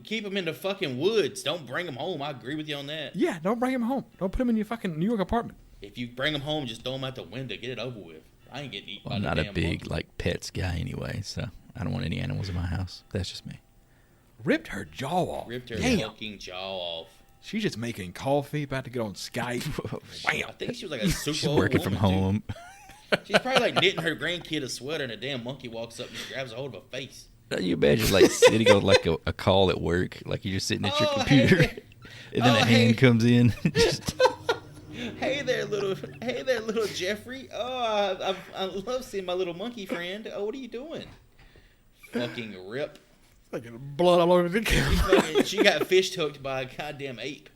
A: Keep them in the fucking woods. Don't bring them home. I agree with you on that.
B: Yeah, don't bring him home. Don't put him in your fucking New York apartment.
A: If you bring them home, just throw them out the window. Get it over with. I ain't getting eaten
C: Well,
A: by
C: I'm
A: the
C: not a
A: damn
C: big
A: monkey.
C: pets guy anyway, so I don't want any animals in my house. That's just me.
B: Ripped her jaw off.
A: Ripped her
B: Damn.
A: fucking jaw off.
B: She's just making coffee, about to get on Skype.
A: I think she was like a super
C: She's
A: old
C: working from
A: woman, too.
C: home.
A: She's probably knitting her grandkid a sweater, and a damn monkey walks up and just grabs a hold of her face.
C: You imagine sitting on a call at work, like you're just sitting at your
A: Oh,
C: computer,
A: hey.
C: and then
A: Oh,
C: a hand
A: hey.
C: comes in. Just,
A: Hey there, little Jeffrey. Oh, I love seeing my little monkey friend. Oh, what are you doing? Fucking rip.
B: Fucking blood all over the camera.
A: She got fish hooked by a goddamn ape.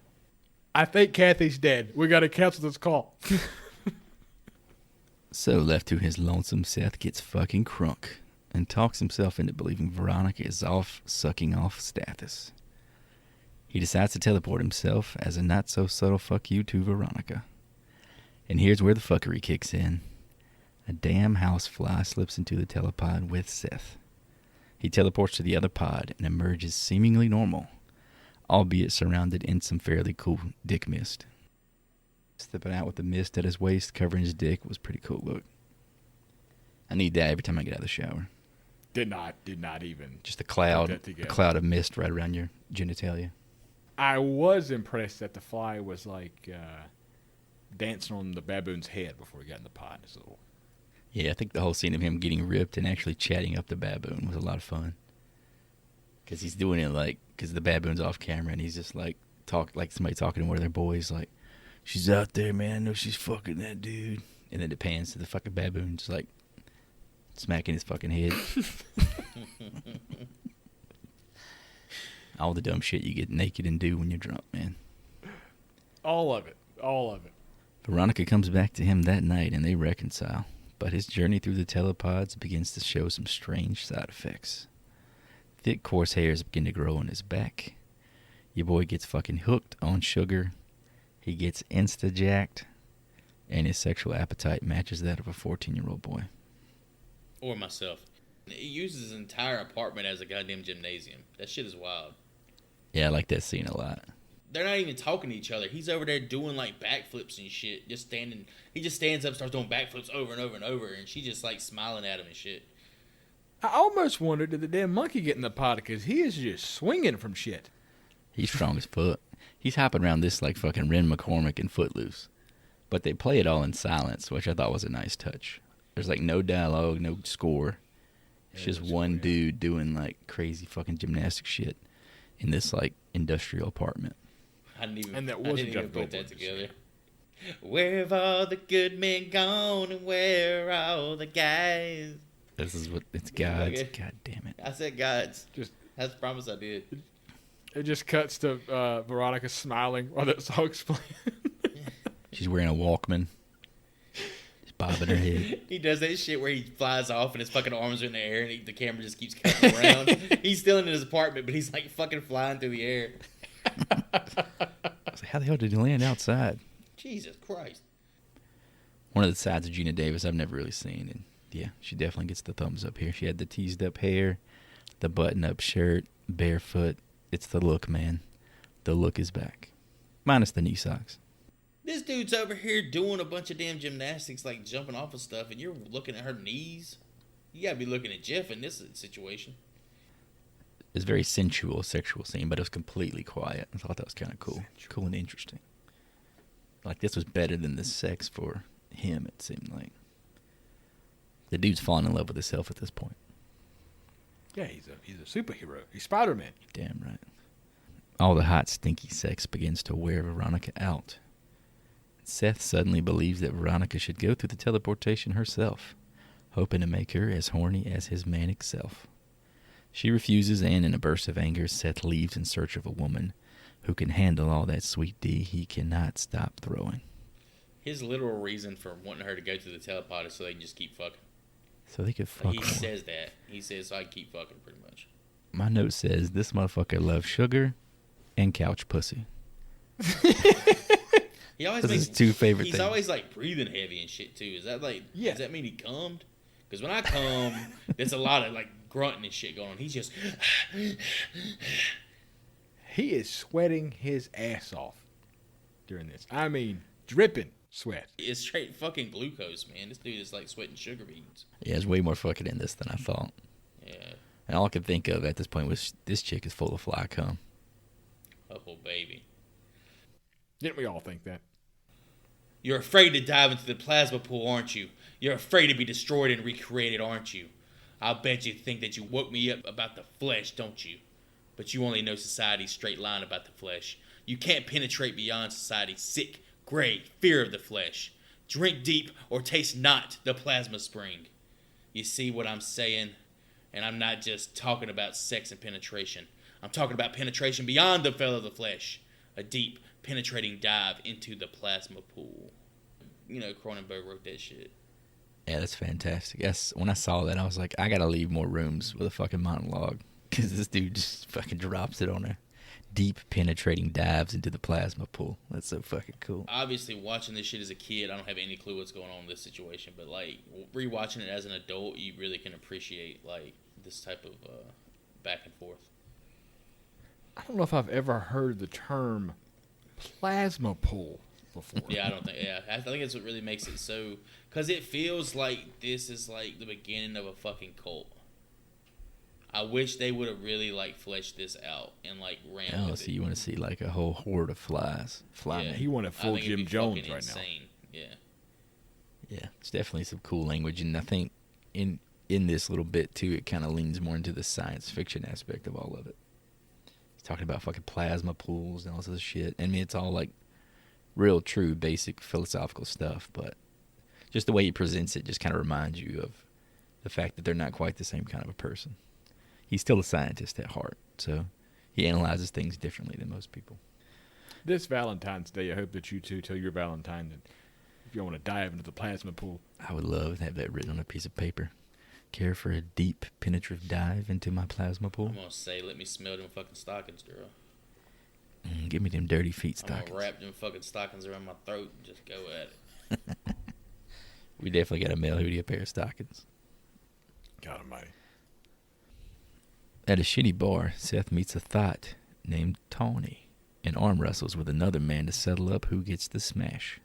B: I think Kathy's dead. We got to cancel this call.
C: so left to his lonesome, Seth gets fucking crunk and talks himself into believing Veronica is off sucking off Stathis. He decides to teleport himself as a not-so-subtle fuck you to Veronica. And here's where the fuckery kicks in. A damn housefly slips into the telepod with Seth. He teleports to the other pod and emerges seemingly normal, albeit surrounded in some fairly cool dick mist. Stepping out with the mist at his waist covering his dick was a pretty cool look. I need that every time I get out of the shower.
B: Did not even.
C: Just a cloud,
B: Put that
C: a
B: together.
C: cloud of mist right around your genitalia.
B: I was impressed that the fly was dancing on the baboon's head before he got in the pod. His little
C: Yeah, I think the whole scene of him getting ripped and actually chatting up the baboon was a lot of fun. Because he's doing it because the baboon's off camera and he's just like somebody talking to one of their boys, like, she's out there, man. I know she's fucking that dude. And then it pans to the fucking baboon just like smacking his fucking head. All the dumb shit you get naked and do when you're drunk, man.
B: All of it.
C: Veronica comes back to him that night and they reconcile. But his journey through the telepods begins to show some strange side effects. Thick, coarse hairs begin to grow on his back. Your boy gets fucking hooked on sugar. He gets insta-jacked. And his sexual appetite matches that of a 14-year-old boy.
A: Or myself. He uses his entire apartment as a goddamn gymnasium. That shit is wild.
C: Yeah, I like that scene a lot.
A: They're not even talking to each other. He's over there doing like backflips and shit. He just stands up, starts doing backflips over and over and over, and she just like smiling at him and shit.
B: I almost wondered, did the damn monkey get in the pot? Because he is just swinging from shit.
C: He's strong as fuck. He's hopping around this like fucking Ren McCormick and Footloose. But they play it all in silence, which I thought was a nice touch. There's like no dialogue, no score. It's just one dude doing like crazy fucking gymnastic shit in this like industrial apartment.
A: I didn't even put that together. Where have all the good men gone and where are all the guys?
C: This is what it's God's. God damn it.
A: I said God's. That's the promise I did.
B: It just cuts to Veronica smiling while that song's playing.
C: She's wearing a Walkman. She's bobbing her head.
A: He does that shit where he flies off and his fucking arms are in the air and the camera just keeps cutting around. He's still in his apartment, but he's like fucking flying through the air.
C: I was like, how the hell did he land outside?
A: Jesus Christ.
C: One of the sides of Gina Davis I've never really seen. And yeah, she definitely gets the thumbs up here. She had the teased up hair, the button up shirt, barefoot. It's the look, man. The look is back. Minus the knee socks.
A: This dude's over here doing a bunch of damn gymnastics, like jumping off of stuff, and you're looking at her knees. You gotta be looking at Jeff in this situation.
C: It's a very sensual, sexual scene, but it was completely quiet. I thought that was kind of cool. Cool and interesting. Like, this was better than the sex for him, it seemed like. The dude's falling in love with himself at this point.
B: Yeah, he's a superhero. He's Spider-Man.
C: Damn right. All the hot, stinky sex begins to wear Veronica out. Seth suddenly believes that Veronica should go through the teleportation herself, hoping to make her as horny as his manic self. She refuses, and in a burst of anger, Seth leaves in search of a woman who can handle all that sweet D he cannot stop throwing.
A: His literal reason for wanting her to go through the telepod is so they can just keep fucking.
C: So they could fuck
A: He
C: more.
A: says that. He says, so I can keep fucking, pretty much.
C: My note says, this motherfucker loves sugar and couch pussy.
A: He always
C: Those
A: makes
C: his two favorite
A: He's
C: things.
A: always like breathing heavy and shit too. Is that like?
B: Yeah.
A: Does that mean he cummed? Because when I cum, there's a lot of like grunting and shit going on. He's just.
B: He is sweating his ass off during this. I mean, dripping sweat.
A: It's straight fucking glucose, man. This dude is like sweating sugar beads.
C: Yeah, there's way more fucking in this than I thought.
A: Yeah.
C: And all I could think of at this point was this chick is full of fly cum.
A: Oh baby.
B: Didn't we all think that?
A: You're afraid to dive into the plasma pool, aren't you? You're afraid to be destroyed and recreated, aren't you? I'll bet you think that you woke me up about the flesh, don't you? But you only know society's straight line about the flesh. You can't penetrate beyond society's sick, gray fear of the flesh. Drink deep or taste not the plasma spring. You see what I'm saying? And I'm not just talking about sex and penetration. I'm talking about penetration beyond the veil of the flesh. A deep, penetrating dive into the plasma pool. You know, Cronenberg wrote that shit.
C: Yeah, that's fantastic. Yes, when I saw that, I was like, I gotta leave more rooms with a fucking monologue. Because this dude just fucking drops it on her. Deep, penetrating dives into the plasma pool. That's so fucking cool.
A: Obviously, watching this shit as a kid, I don't have any clue what's going on in this situation. But, like, rewatching it as an adult, you really can appreciate, like, this type of back and forth.
B: I don't know if I've ever heard the term plasma pool before.
A: Yeah, I don't think. Yeah, I think that's what really makes it so. Because it feels like this is like the beginning of a fucking cult. I wish they would have really like fleshed this out and like ran
C: Oh,
A: with
C: so
A: it.
C: you want to see like a whole horde of flies. Fly
A: Yeah.
C: men.
B: He wanted
A: I
B: full
A: think it'd
B: Jim
A: be
B: Jones
A: fucking
B: right
A: insane. Yeah.
C: Yeah, it's definitely some cool language, and I think in this little bit too, it kind of leans more into the science fiction aspect of all of it. He's talking about fucking plasma pools and all this other shit. I mean, it's all like real, true, basic philosophical stuff, but just the way he presents it just kind of reminds you of the fact that they're not quite the same kind of a person. He's still a scientist at heart, so he analyzes things differently than most people.
B: This Valentine's Day, I hope that you two tell your Valentine that if you want to dive into the plasma pool.
C: I would love to have that written on a piece of paper. Care for a deep, penetrative dive into my plasma pool?
A: I'm going to say, let me smell them fucking stockings, girl.
C: Give me them dirty feet
A: I'm
C: stockings.
A: going to wrap them fucking stockings around my throat and just go at it.
C: We definitely got to mail Hootie a pair of stockings.
B: God almighty.
C: At a shitty bar, Seth meets a thought named Tony and arm wrestles with another man to settle up who gets the smash.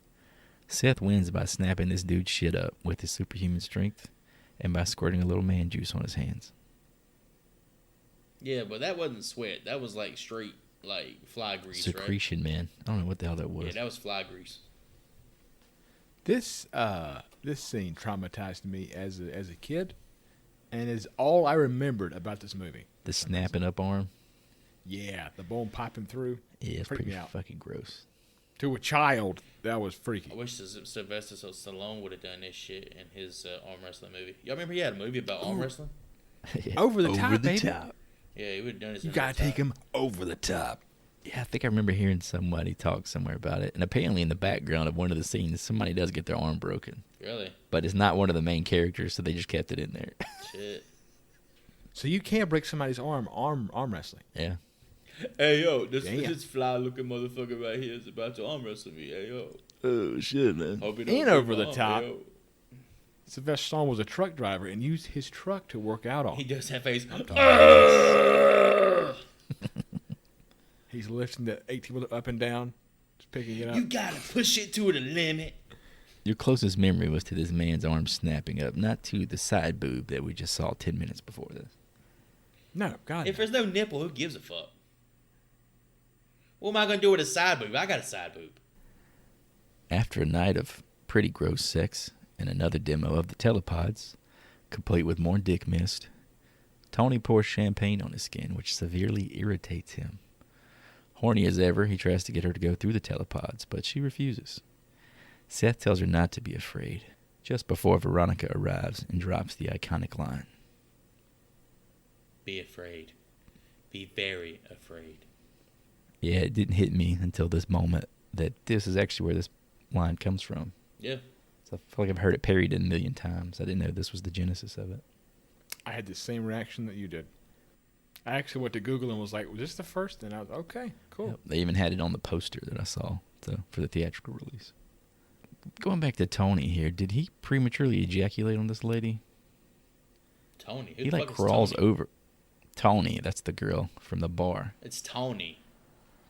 C: Seth wins by snapping this dude's shit up with his superhuman strength and by squirting a little man juice on his hands.
A: Yeah, but that wasn't sweat. That was like straight, like fly grease,
C: Secretion,
A: right?
C: man. I don't know what the hell that was.
A: Yeah, that was fly grease.
B: This scene traumatized me as a kid, and is all I remembered about this movie.
C: The snapping up arm?
B: Yeah, the bone popping through.
C: Yeah, it's
B: freaked
C: pretty
B: me out.
C: fucking gross.
B: To a child, that was freaky.
A: I wish Sylvester Stallone would have done this shit in his arm wrestling movie. Y'all remember he had a movie about arm wrestling?
C: Yeah.
B: Over the top, baby.
C: top.
A: Yeah, he would have done this.
B: You gotta take him over the top.
C: Yeah, I think I remember hearing somebody talk somewhere about it. And apparently in the background of one of the scenes, somebody does get their arm broken.
A: Really?
C: But it's not one of the main characters, so they just kept it in there.
A: Shit.
B: So you can't break somebody's arm wrestling.
C: Yeah.
A: Hey, yo,
B: Damn.
A: this fly-looking motherfucker right here is about to arm wrestle me. Hey, yo.
C: Oh, shit, man.
A: Hope he
B: And
A: don't break
B: over
A: my
B: the
A: arm.
B: top.
A: Hey, yo.
B: Sylvester Stallone was a truck driver and used his truck to work out on.
A: He does that face.
B: He's lifting the 18-wheeler up and down, just picking it up.
A: You gotta push it to the limit.
C: Your closest memory was to this man's arm snapping up, not to the side boob that we just saw 10 minutes before this.
B: No, God.
A: If there's no nipple, who gives a fuck? What am I gonna do with a side boob? I got a side boob.
C: After a night of pretty gross sex and another demo of the telepods, complete with more dick mist, Tony pours champagne on his skin, which severely irritates him. Horny as ever, he tries to get her to go through the telepods, but she refuses. Seth tells her not to be afraid, just before Veronica arrives and drops the iconic line.
A: Be afraid. Be very afraid.
C: Yeah, it didn't hit me until this moment that this is actually where this line comes from.
A: Yeah.
C: So I feel like I've heard it parried a million times. I didn't know this was the genesis of it.
B: I had the same reaction that you did. I actually went to Google and was like, was this the first? And I was okay, cool.
C: Yep, they even had it on the poster that I saw for the theatrical release. Going back to Tony here, did he prematurely ejaculate on this lady?
A: Tony.
C: He like crawls
A: Tony?
C: over. Tony, that's the girl from the bar.
A: It's Tony.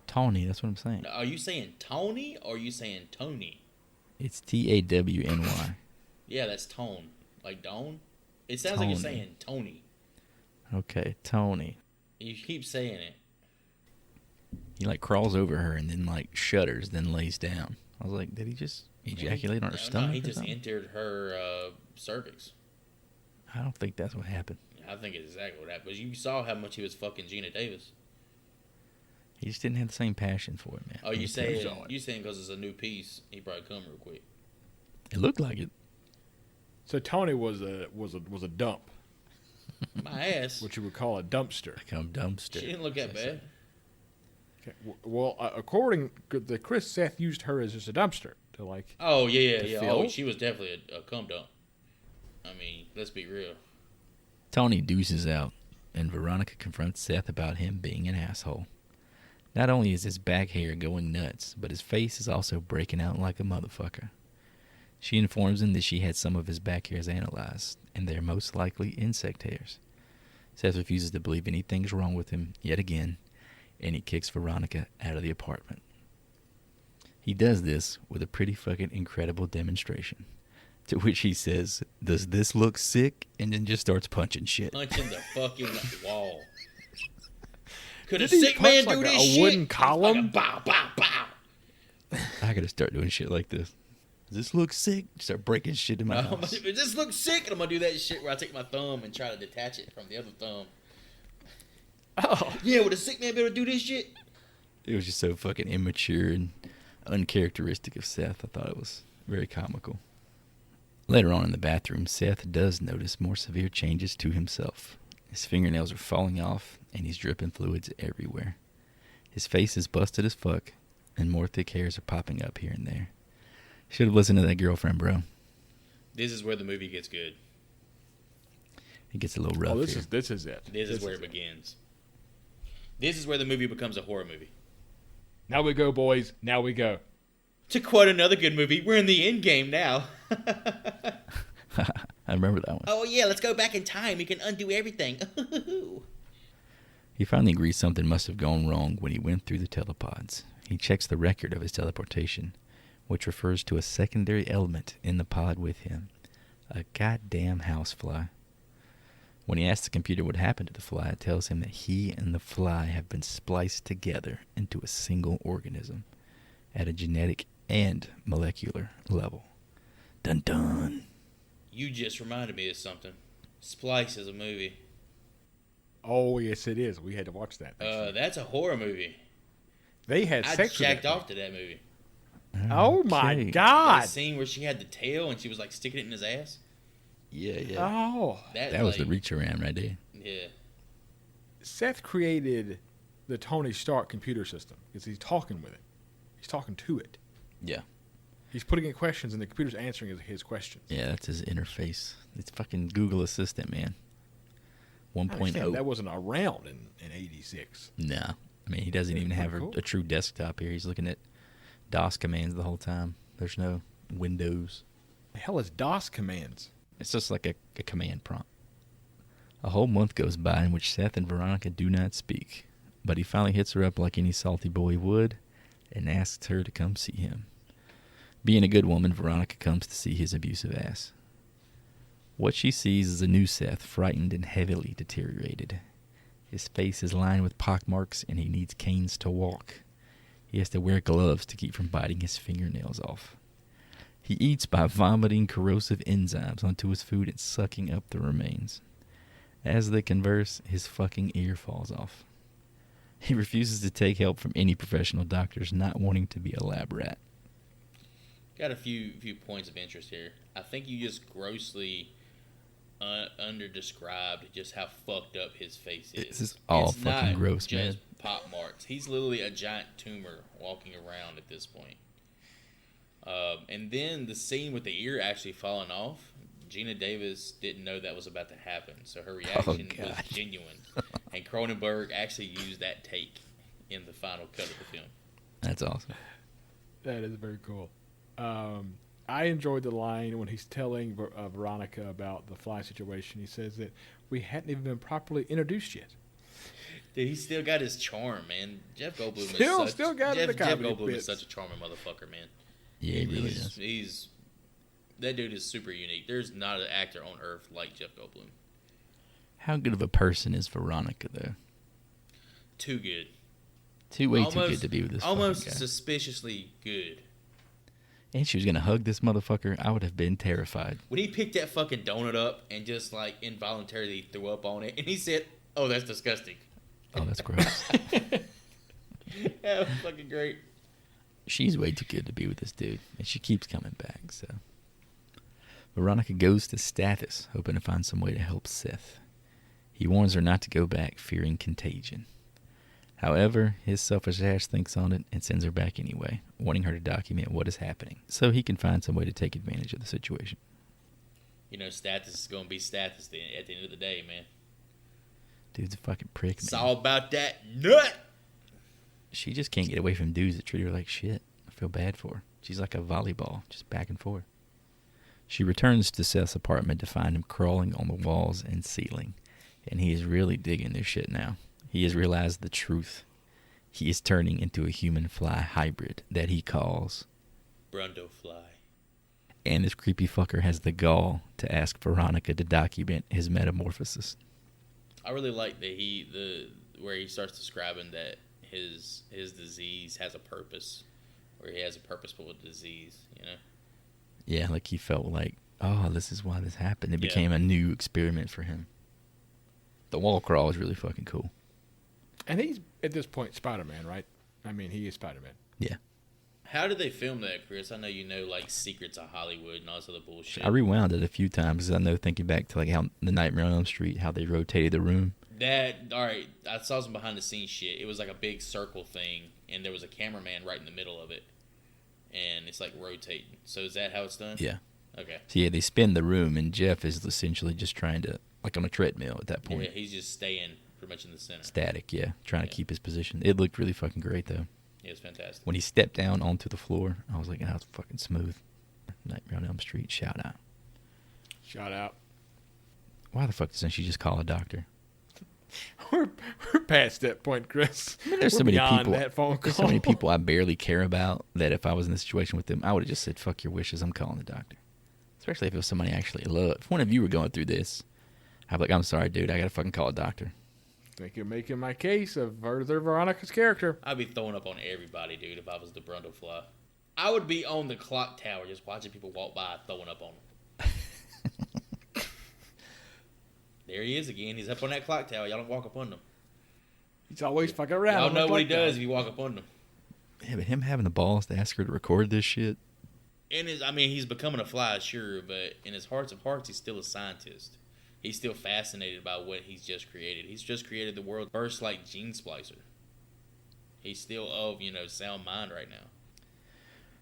C: Tony, that's what I'm saying.
A: Are you saying Tony or are you saying Tony?
C: It's Tawny.
A: Yeah, that's tone. Like Dawn? It sounds like you're
C: Tony.
A: saying Tony.
C: Okay, Tony.
A: You keep saying it.
C: He like crawls over her and then like shudders, then lays down. I was like, did he just ejaculate on her stomach?
A: No, he
C: or
A: just
C: something?
A: entered her cervix.
C: I don't think that's what happened.
A: I think it's exactly what happened. But you saw how much he was fucking Gina Davis.
C: He just didn't have the same passion for it, man.
A: Oh, you
C: He
A: saying
C: saw it.
A: because it's a new piece, he probably come real quick.
C: It looked like it.
B: So Tony was a dump,
A: My ass.
B: what you would call a dumpster.
C: Come dumpster.
A: She didn't look that bad.
B: Okay. Well, according to Chris, Seth used her as just a dumpster to like.
A: Oh, yeah.
B: Phil?
A: Oh, she was definitely a cum dump. I mean, let's be real.
C: Tony deuces out, and Veronica confronts Seth about him being an asshole. Not only is his back hair going nuts, but his face is also breaking out like a motherfucker. She informs him that she had some of his back hairs analyzed, and they're most likely insect hairs. Seth refuses to believe anything's wrong with him yet again, and he kicks Veronica out of the apartment. He does this with a pretty fucking incredible demonstration, to which he says, "Does this look sick?" and then just starts punching shit.
A: Punching the fucking wall. Could a
B: Did he
A: sick man
B: punch
A: do
B: like
A: this
B: a
A: shit?
B: wooden column?
A: Fucking bow, bow, bow.
C: I gotta start doing shit like this. Does this look sick? Start breaking shit in my house.
A: This looks sick, and I'm gonna do that shit where I take my thumb and try to detach it from the other thumb.
B: Oh,
A: Yeah, would a sick man be able to do this shit?
C: It was just so fucking immature and uncharacteristic of Seth. I thought it was very comical. Later on in the bathroom, Seth does notice more severe changes to himself. His fingernails are falling off, and he's dripping fluids everywhere. His face is busted as fuck, and more thick hairs are popping up here and there. Should have listened to that girlfriend, bro.
A: This is where the movie gets good.
C: It gets a little rough
B: this
C: here.
B: is it.
A: This is where it begins. This is where the movie becomes a horror movie.
B: Now we go, boys. Now we go.
A: To quote another good movie, we're in the end game now.
C: I remember that one.
A: Oh yeah, let's go back in time. We can undo everything.
C: He finally agrees something must have gone wrong when he went through the telepods. He checks the record of his teleportation, which refers to a secondary element in the pod with him. A goddamn housefly. When he asks the computer what happened to the fly, it tells him that he and the fly have been spliced together into a single organism at a genetic and molecular level. Dun dun.
A: You just reminded me of something. Splice is a movie.
B: Oh, yes, it is. We had to watch that.
A: That's a horror movie.
B: They had
A: I
B: sex with
A: jacked
B: that
A: off to that movie.
B: Oh, my
C: Okay.
A: That
B: God.
A: scene where she had the tail and she was like sticking it in his ass.
C: Yeah.
B: Oh.
C: That was the reach around right there.
A: Yeah.
B: Seth created the Tony Stark computer system because he's talking with it. He's talking to it.
C: Yeah.
B: He's putting in questions, and the computer's answering his questions.
C: Yeah, that's his interface. It's fucking Google Assistant, man.
B: I understand
C: 1.0.
B: that wasn't around in 86.
C: No. I mean, he doesn't even have
B: Cool.
C: a true desktop here. He's looking at DOS commands the whole time. There's no Windows.
B: The hell is DOS commands?
C: It's just like a command prompt. A whole month goes by in which Seth and Veronica do not speak, but he finally hits her up like any salty boy would and asks her to come see him. Being a good woman, Veronica comes to see his abusive ass. What she sees is a new Seth, frightened and heavily deteriorated. His face is lined with pockmarks, and he needs canes to walk. He has to wear gloves to keep from biting his fingernails off. He eats by vomiting corrosive enzymes onto his food and sucking up the remains. As they converse, his fucking ear falls off. He refuses to take help from any professional doctors, not wanting to be a lab rat.
A: Got a few points of interest here. I think you just grossly under-described just how fucked up his face is.
C: This is all
A: It's
C: fucking
A: not
C: gross,
A: just
C: man.
A: pop marks. He's literally a giant tumor walking around at this point. And then the scene with the ear actually falling off, Gina Davis didn't know that was about to happen, so her reaction was
C: God.
A: genuine. And Cronenberg actually used that take in the final cut of the film.
C: That's awesome.
B: That is very cool. I enjoyed the line when he's telling Veronica about the fly situation. He says that we hadn't even been properly introduced yet.
A: Dude, he's still got his charm, man. Jeff Goldblum
B: Still got the
A: Jeff
B: comedy
A: Goldblum
B: bits.
A: is such a charming motherfucker, man.
C: Yeah, he really is.
A: He's that dude is super unique. There's not an actor on earth like Jeff Goldblum.
C: How good of a person is Veronica, though?
A: Too good.
C: Too good to be with this
A: almost
C: fucking guy.
A: suspiciously good.
C: And she was going to hug this motherfucker. I would have been terrified.
A: When he picked that fucking donut up and just like involuntarily threw up on it, and he said, "Oh, that's disgusting."
C: Oh, that's gross.
A: That was fucking great.
C: She's way too good to be with this dude, and she keeps coming back, so. Veronica goes to Stathis, hoping to find some way to help Seth. He warns her not to go back, fearing contagion. However, his selfish ass thinks on it and sends her back anyway, wanting her to document what is happening, so he can find some way to take advantage of the situation.
A: You know, Stathis is going to be Stathis at the end of the day, man.
C: Dude's a fucking prick,
A: It's
C: man.
A: all about that nut.
C: She just can't get away from dudes that treat her like shit. I feel bad for her. She's like a volleyball, just back and forth. She returns to Seth's apartment to find him crawling on the walls and ceiling, and he is really digging this shit now. He has realized the truth. He is turning into a human fly hybrid that he calls
A: Brundo fly.
C: And this creepy fucker has the gall to ask Veronica to document his metamorphosis.
A: I really like that where he starts describing that his disease has a purpose, or he has a purposeful disease, you know?
C: Yeah, like he felt like, oh, this is why this happened. It
A: Yeah.
C: became a new experiment for him. The wall crawl is really fucking cool.
B: And he's, at this point, Spider-Man, right? I mean, he is Spider-Man.
C: Yeah.
A: How did they film that, Chris? I know you know, like, secrets of Hollywood and all this other bullshit.
C: I rewound it a few times because I know, thinking back to like how the Nightmare on Elm Street, how they rotated the room.
A: Alright, I saw some behind the scenes shit. It was like a big circle thing, and there was a cameraman right in the middle of it. And it's like rotating. So is that how it's done?
C: Yeah.
A: Okay.
C: So yeah, they spin the room, and Jeff is essentially just trying to, like on a treadmill at that point.
A: Yeah, he's just staying pretty much in the center.
C: Static, yeah. Trying to
A: Yeah.
C: keep his position. It looked really fucking great, though.
A: Yeah, it's fantastic.
C: When he stepped down onto the floor, I was like, oh, it's fucking smooth. Nightmare on Elm Street, shout out.
B: Shout out.
C: Why the fuck doesn't she just call a doctor?
B: We're past that point, Chris.
C: I mean, there's
B: We're
C: so many
B: beyond
C: people.
B: that phone
C: There's
B: call.
C: so many people I barely care about that if I was in this situation with them, I would have just said, fuck your wishes, I'm calling the doctor. Especially if it was somebody I actually love. If one of you were going through this, I'd be like, I'm sorry, dude, I gotta fucking call a doctor.
B: Think you're making my case of further Veronica's character.
A: I'd be throwing up on everybody, dude, if I was the Brundlefly. I would be on the clock tower just watching people walk by throwing up on them. There he is again. He's up on that clock tower. Y'all don't walk up on him.
B: He's always fucking around.
A: Y'all
B: on the
A: know what he
B: clock
A: does
B: tower.
A: if you walk up on him.
C: Yeah, but him having the balls to ask her to record this shit.
A: He's becoming a fly, sure, but in his hearts of hearts, he's still a scientist. He's still fascinated by what he's just created. He's just created the world's first, like, gene splicer. He's still of, sound mind right now.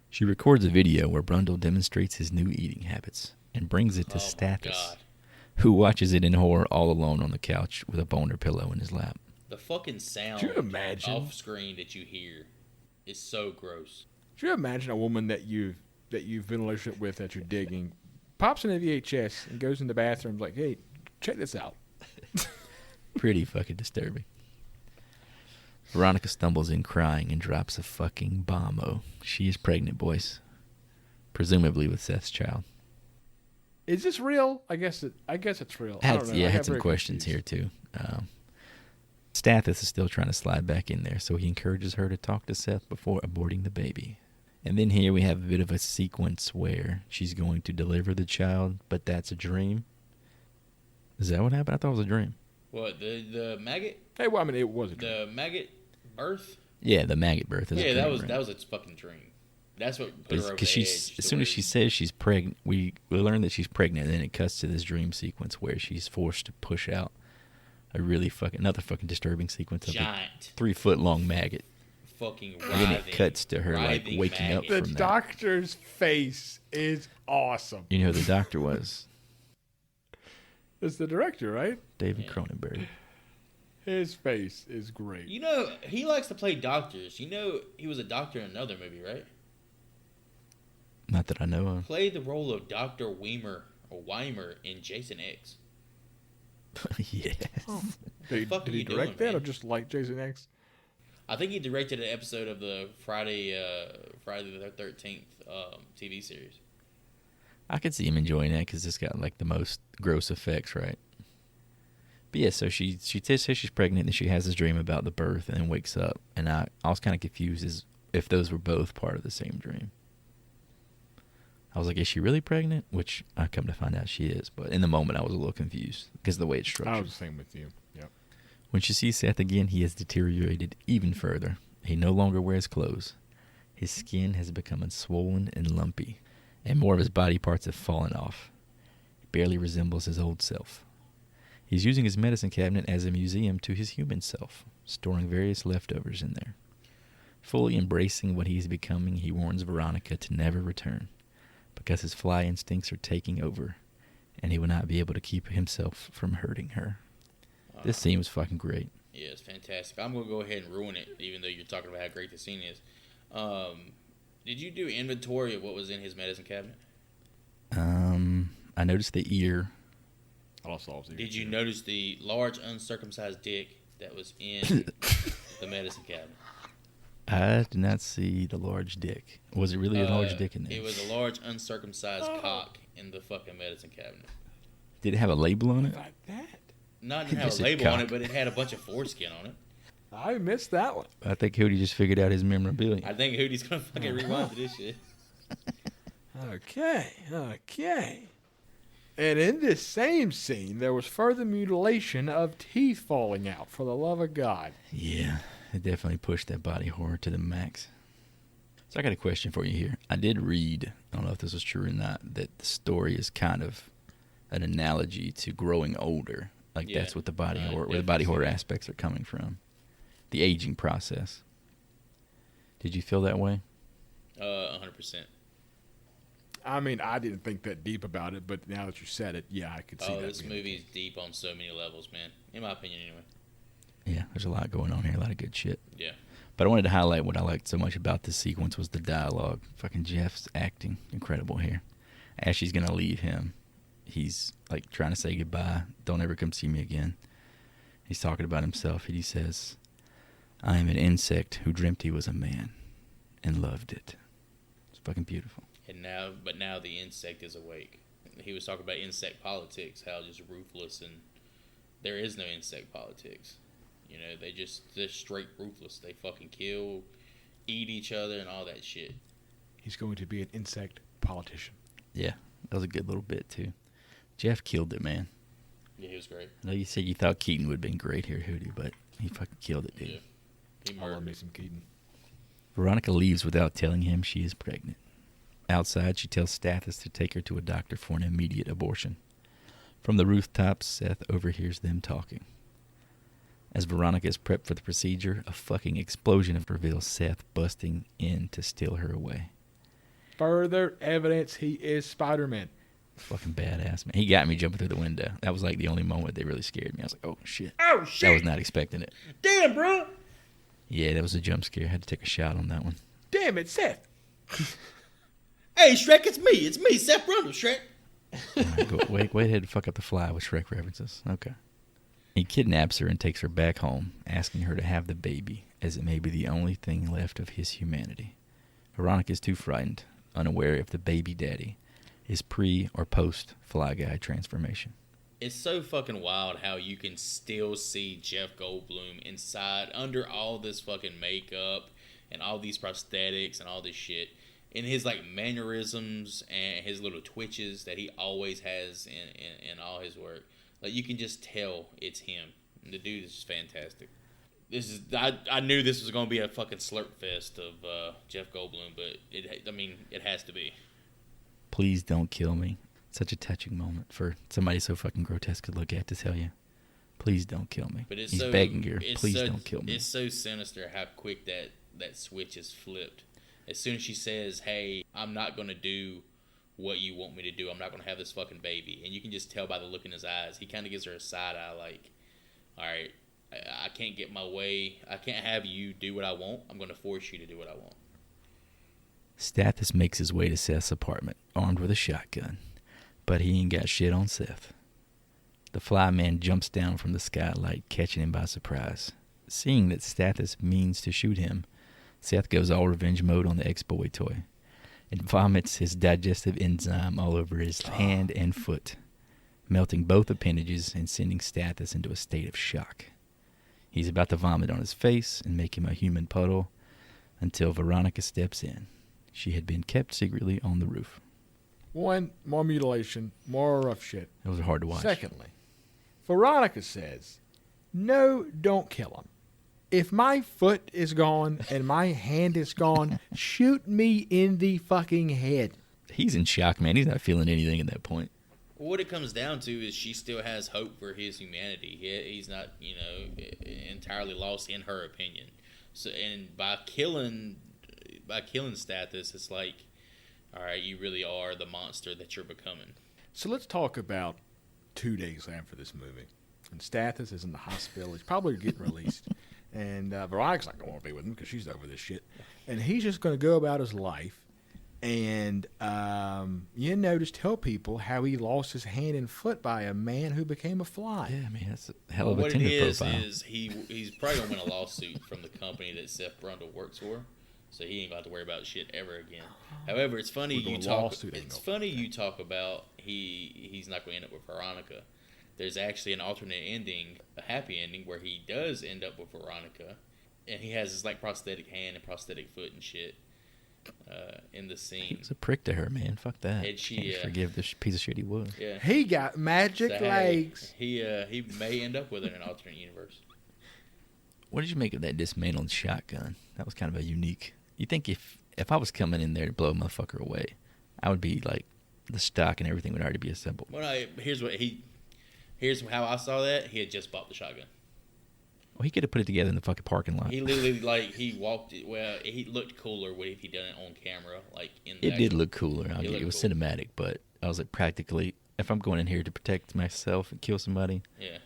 C: She records a video where Brundle demonstrates his new eating habits and brings it to
A: Oh,
C: Stathis,
A: my God.
C: who watches it in horror all alone on the couch with a boner pillow in his lap.
A: The fucking sound
B: Could you imagine?
A: off screen that you hear is so gross.
B: Could you imagine a woman that you've been in a relationship with that you're digging, pops in a VHS and goes in the bathroom like, hey, check this out.
C: Pretty fucking disturbing. Veronica stumbles in crying and drops a fucking bomb-o. She is pregnant, boys. Presumably with Seth's child.
B: Is this real? I guess it's real. I don't know.
C: I
B: got
C: had some
B: very
C: questions
B: confused.
C: here too. Stathis is still trying to slide back in there, so he encourages her to talk to Seth before aborting the baby. And then here we have a bit of a sequence where she's going to deliver the child, but that's a dream. Is that what happened? I thought it was a dream.
A: What, the maggot?
B: Hey, well, I mean, it was a dream.
A: The maggot birth?
C: Yeah, the maggot birth is a
A: Yeah,
C: dream,
A: that was a fucking dream. That's what put
C: But
A: her over
C: because
A: the
C: she's
A: edge.
C: as soon as she says she's pregnant, we learn that she's pregnant, and then it cuts to this dream sequence where she's forced to push out a really another fucking distrubing sequence of
A: giant,
C: a 3-foot long maggot.
A: fucking
C: And then
A: writhing,
C: it cuts to her like
A: writhing
C: waking up
A: maggot.
B: The
C: from that.
B: doctor's face is awesome.
C: You know who the doctor was?
B: It's the director, right?
C: David
A: Yeah.
C: Cronenberg.
B: His face is great.
A: He likes to play doctors. He was a doctor in another movie, right?
C: Not that I know of.
A: Played the role of Dr. Weimer in Jason X.
C: Yes.
B: Did
A: fuck are
B: he
A: you
B: direct
A: doing,
B: that or
A: man?
B: just like Jason X?
A: I think he directed an episode of the Friday the 13th TV series.
C: I could see him enjoying that because it's got like the most gross effects, right? But yeah, so she says she's pregnant and she has this dream about the birth and then wakes up. And I was kind of confused as if those were both part of the same dream. I was like, is she really pregnant? Which I come to find out she is. But in the moment, I was a little confused because of the way it's
B: I
C: structured.
B: was the same with you. Yep.
C: When she sees Seth again, he has deteriorated even further. He no longer wears clothes. His skin has become swollen and lumpy, and more of his body parts have fallen off. He barely resembles his old self. He's using his medicine cabinet as a museum to his human self, storing various leftovers in there. Fully embracing what he is becoming, he warns Veronica to never return, because his fly instincts are taking over, and he will not be able to keep himself from hurting her. This scene was fucking great.
A: Yeah, it's fantastic. I'm going to go ahead and ruin it, even though you're talking about how great the scene is. Did you do inventory of what was in his medicine cabinet?
C: I noticed the ear.
B: All solves it.
A: Did you notice the large uncircumcised dick that was in the medicine cabinet?
C: I did not see the large dick. Was it really a large dick in there?
A: It was a large uncircumcised cock in the fucking medicine cabinet.
C: Did it have a label on it?
B: Like that?
A: Not didn't have
C: Just
A: a
C: a
A: label on
C: cock.
A: it, but it had a bunch of foreskin on it.
B: I missed that one.
C: I think Hootie just figured out his memorabilia.
A: I think Hootie's gonna fucking rewind to this shit.
B: Okay. And in this same scene, there was further mutilation of teeth falling out, for the love of God.
C: Yeah, it definitely pushed that body horror to the max. So I got a question for you here. I did read, I don't know if this was true or not, that the story is kind of an analogy to growing older. Like that's what the body horror, where the body horror aspects are coming from. The aging process. Did you feel that way?
A: 100%.
B: I mean, I didn't think that deep about it, but now that you said it, yeah, I could see that.
A: Oh, this movie's deep on so many levels, man. In my opinion, anyway.
C: Yeah, there's a lot going on here, a lot of good shit.
A: Yeah.
C: But I wanted to highlight what I liked so much about this sequence was the dialogue. Fucking Jeff's acting incredible here. As she's going to leave him, he's like trying to say goodbye. Don't ever come see me again. He's talking about himself. And he says, I am an insect who dreamt he was a man and loved it. It's fucking beautiful.
A: But now the insect is awake. He was talking about insect politics, how just ruthless, and there is no insect politics. You know, they're straight ruthless. They fucking kill, eat each other, and all that shit.
B: He's going to be an insect politician.
C: Yeah, that was a good little bit, too. Jeff killed it, man.
A: Yeah, he was great.
C: I know you said you thought Keaton would have been great here, Hootie, but he fucking killed it, dude.
A: Yeah. He
B: I love
A: murdered.
B: me some Keaton.
C: Veronica leaves without telling him she is pregnant. Outside, she tells Stathis to take her to a doctor for an immediate abortion. From the rooftops, Seth overhears them talking. As Veronica is prepped for the procedure, a fucking explosion reveals Seth busting in to steal her away.
B: Further evidence he is Spider-Man.
C: Fucking badass, man. He got me jumping through the window. That was like the only moment that really scared me. I was like, oh, shit.
A: Oh, shit!
C: I was not expecting it.
A: Damn, bro!
C: Yeah, that was a jump scare. I had to take a shot on that one.
B: Damn it, Seth!
A: Hey, Shrek, it's me. It's me, Seth Brundle, Shrek.
C: Wait ahead to fuck up the fly with Shrek references. Okay. He kidnaps her and takes her back home, asking her to have the baby, as it may be the only thing left of his humanity. Veronica is too frightened, unaware if the baby daddy is pre- or post-Fly Guy transformation.
A: It's so fucking wild how you can still see Jeff Goldblum inside, under all this fucking makeup and all these prosthetics and all this shit. In his like mannerisms and his little twitches that he always has in all his work, like you can just tell it's him. And the dude is just fantastic. I knew this was gonna be a fucking slurp fest of Jeff Goldblum, but it has to be.
C: Please don't kill me. Such a touching moment for somebody so fucking grotesque to look at to tell you, please don't kill me.
A: But
C: He's begging you, please don't kill me.
A: It's so sinister how quick that switch is flipped. As soon as she says, hey, I'm not going to do what you want me to do. I'm not going to have this fucking baby. And you can just tell by the look in his eyes. He kind of gives her a side eye like, all right, I can't get my way. I can't have you do what I want. I'm going to force you to do what I want.
C: Stathis makes his way to Seth's apartment, armed with a shotgun. But he ain't got shit on Seth. The Fly Man jumps down from the skylight, catching him by surprise. Seeing that Stathis means to shoot him, Seth goes all revenge mode on the ex-boy toy and vomits his digestive enzyme all over his hand and foot, melting both appendages and sending Stathis into a state of shock. He's about to vomit on his face and make him a human puddle until Veronica steps in. She had been kept secretly on the roof.
B: One, more mutilation, more rough shit.
C: It was hard to watch.
B: Secondly, Veronica says, no, don't kill him. If my foot is gone and my hand is gone, shoot me in the fucking head.
C: He's in shock, man. He's not feeling anything at that point.
A: What it comes down to is she still has hope for his humanity. He's not, entirely lost in her opinion. So, and by killing Stathis, it's like, all right, you really are the monster that you're becoming.
B: So let's talk about 2 days after this movie. And Stathis is in the hospital. He's probably getting released. And Veronica's not going to want to be with him because she's over this shit. And he's just going to go about his life and, just tell people how he lost his hand and foot by a man who became a fly.
C: Yeah, I mean, that's a hell of a Tinder profile.
A: What it is he's probably going to win a lawsuit from the company that Seth Brundle works for. So he ain't got to worry about shit ever again. However, it's funny you talk. It's funny you talk about he's not going to end up with Veronica. There's actually an alternate ending, a happy ending, where he does end up with Veronica, and he has his like prosthetic hand and prosthetic foot and shit. in the
C: He
A: scene.
C: was a prick to her, man. Fuck that.
A: And she,
C: Can't forgive this piece of shit he was.
A: Yeah.
B: He got magic
A: So, hey,
B: legs.
A: he may end up with it in an alternate universe.
C: What did you make of that dismantled shotgun? That was kind of a unique. You think if I was coming in there to blow a motherfucker away, I would be like, the stock and everything would already be assembled.
A: Well, here's how I saw that. He had just bought the shotgun.
C: Well, he could have put it together in the fucking parking lot.
A: He literally he walked it. Well, he looked cooler if he done it on camera, like in.
C: It did look cooler. It was
A: cool.
C: cinematic, but I was like, practically, if I'm going in here to protect myself and kill somebody,
A: Yeah.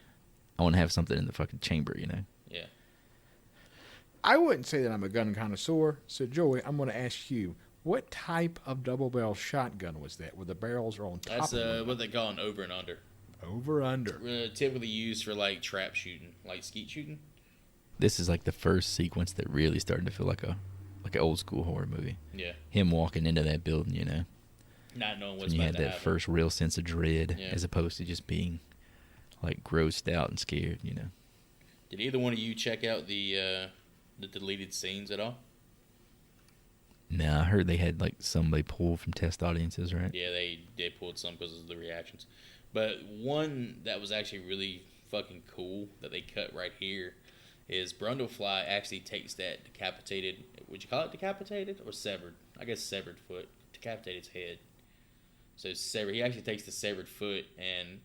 C: I want to have something in the fucking chamber, you know.
A: Yeah.
B: I wouldn't say that I'm a gun connoisseur. So, Joey, I'm going to ask you, what type of double barrel shotgun was that, where the barrels are on top
A: That's
B: of
A: what they call an over and under.
B: Over under.
A: Typically used for like trap shooting, like skeet shooting.
C: This is like the first sequence that really started to feel like an old school horror movie.
A: Yeah.
C: Him walking into that building, you know.
A: Not knowing what's
C: And you
A: about
C: had
A: to
C: that
A: happen.
C: first real sense of dread,
A: Yeah.
C: as opposed to just being like grossed out and scared, you know.
A: Did either one of you check out the deleted scenes at all?
C: Nah, I heard they had like somebody pulled from test audiences, right?
A: Yeah, they pulled some because of the reactions. But one that was actually really fucking cool that they cut right here is Brundlefly actually takes that decapitated, would you call it decapitated or severed? I guess severed foot, decapitated his head. So severed. He actually takes the severed foot and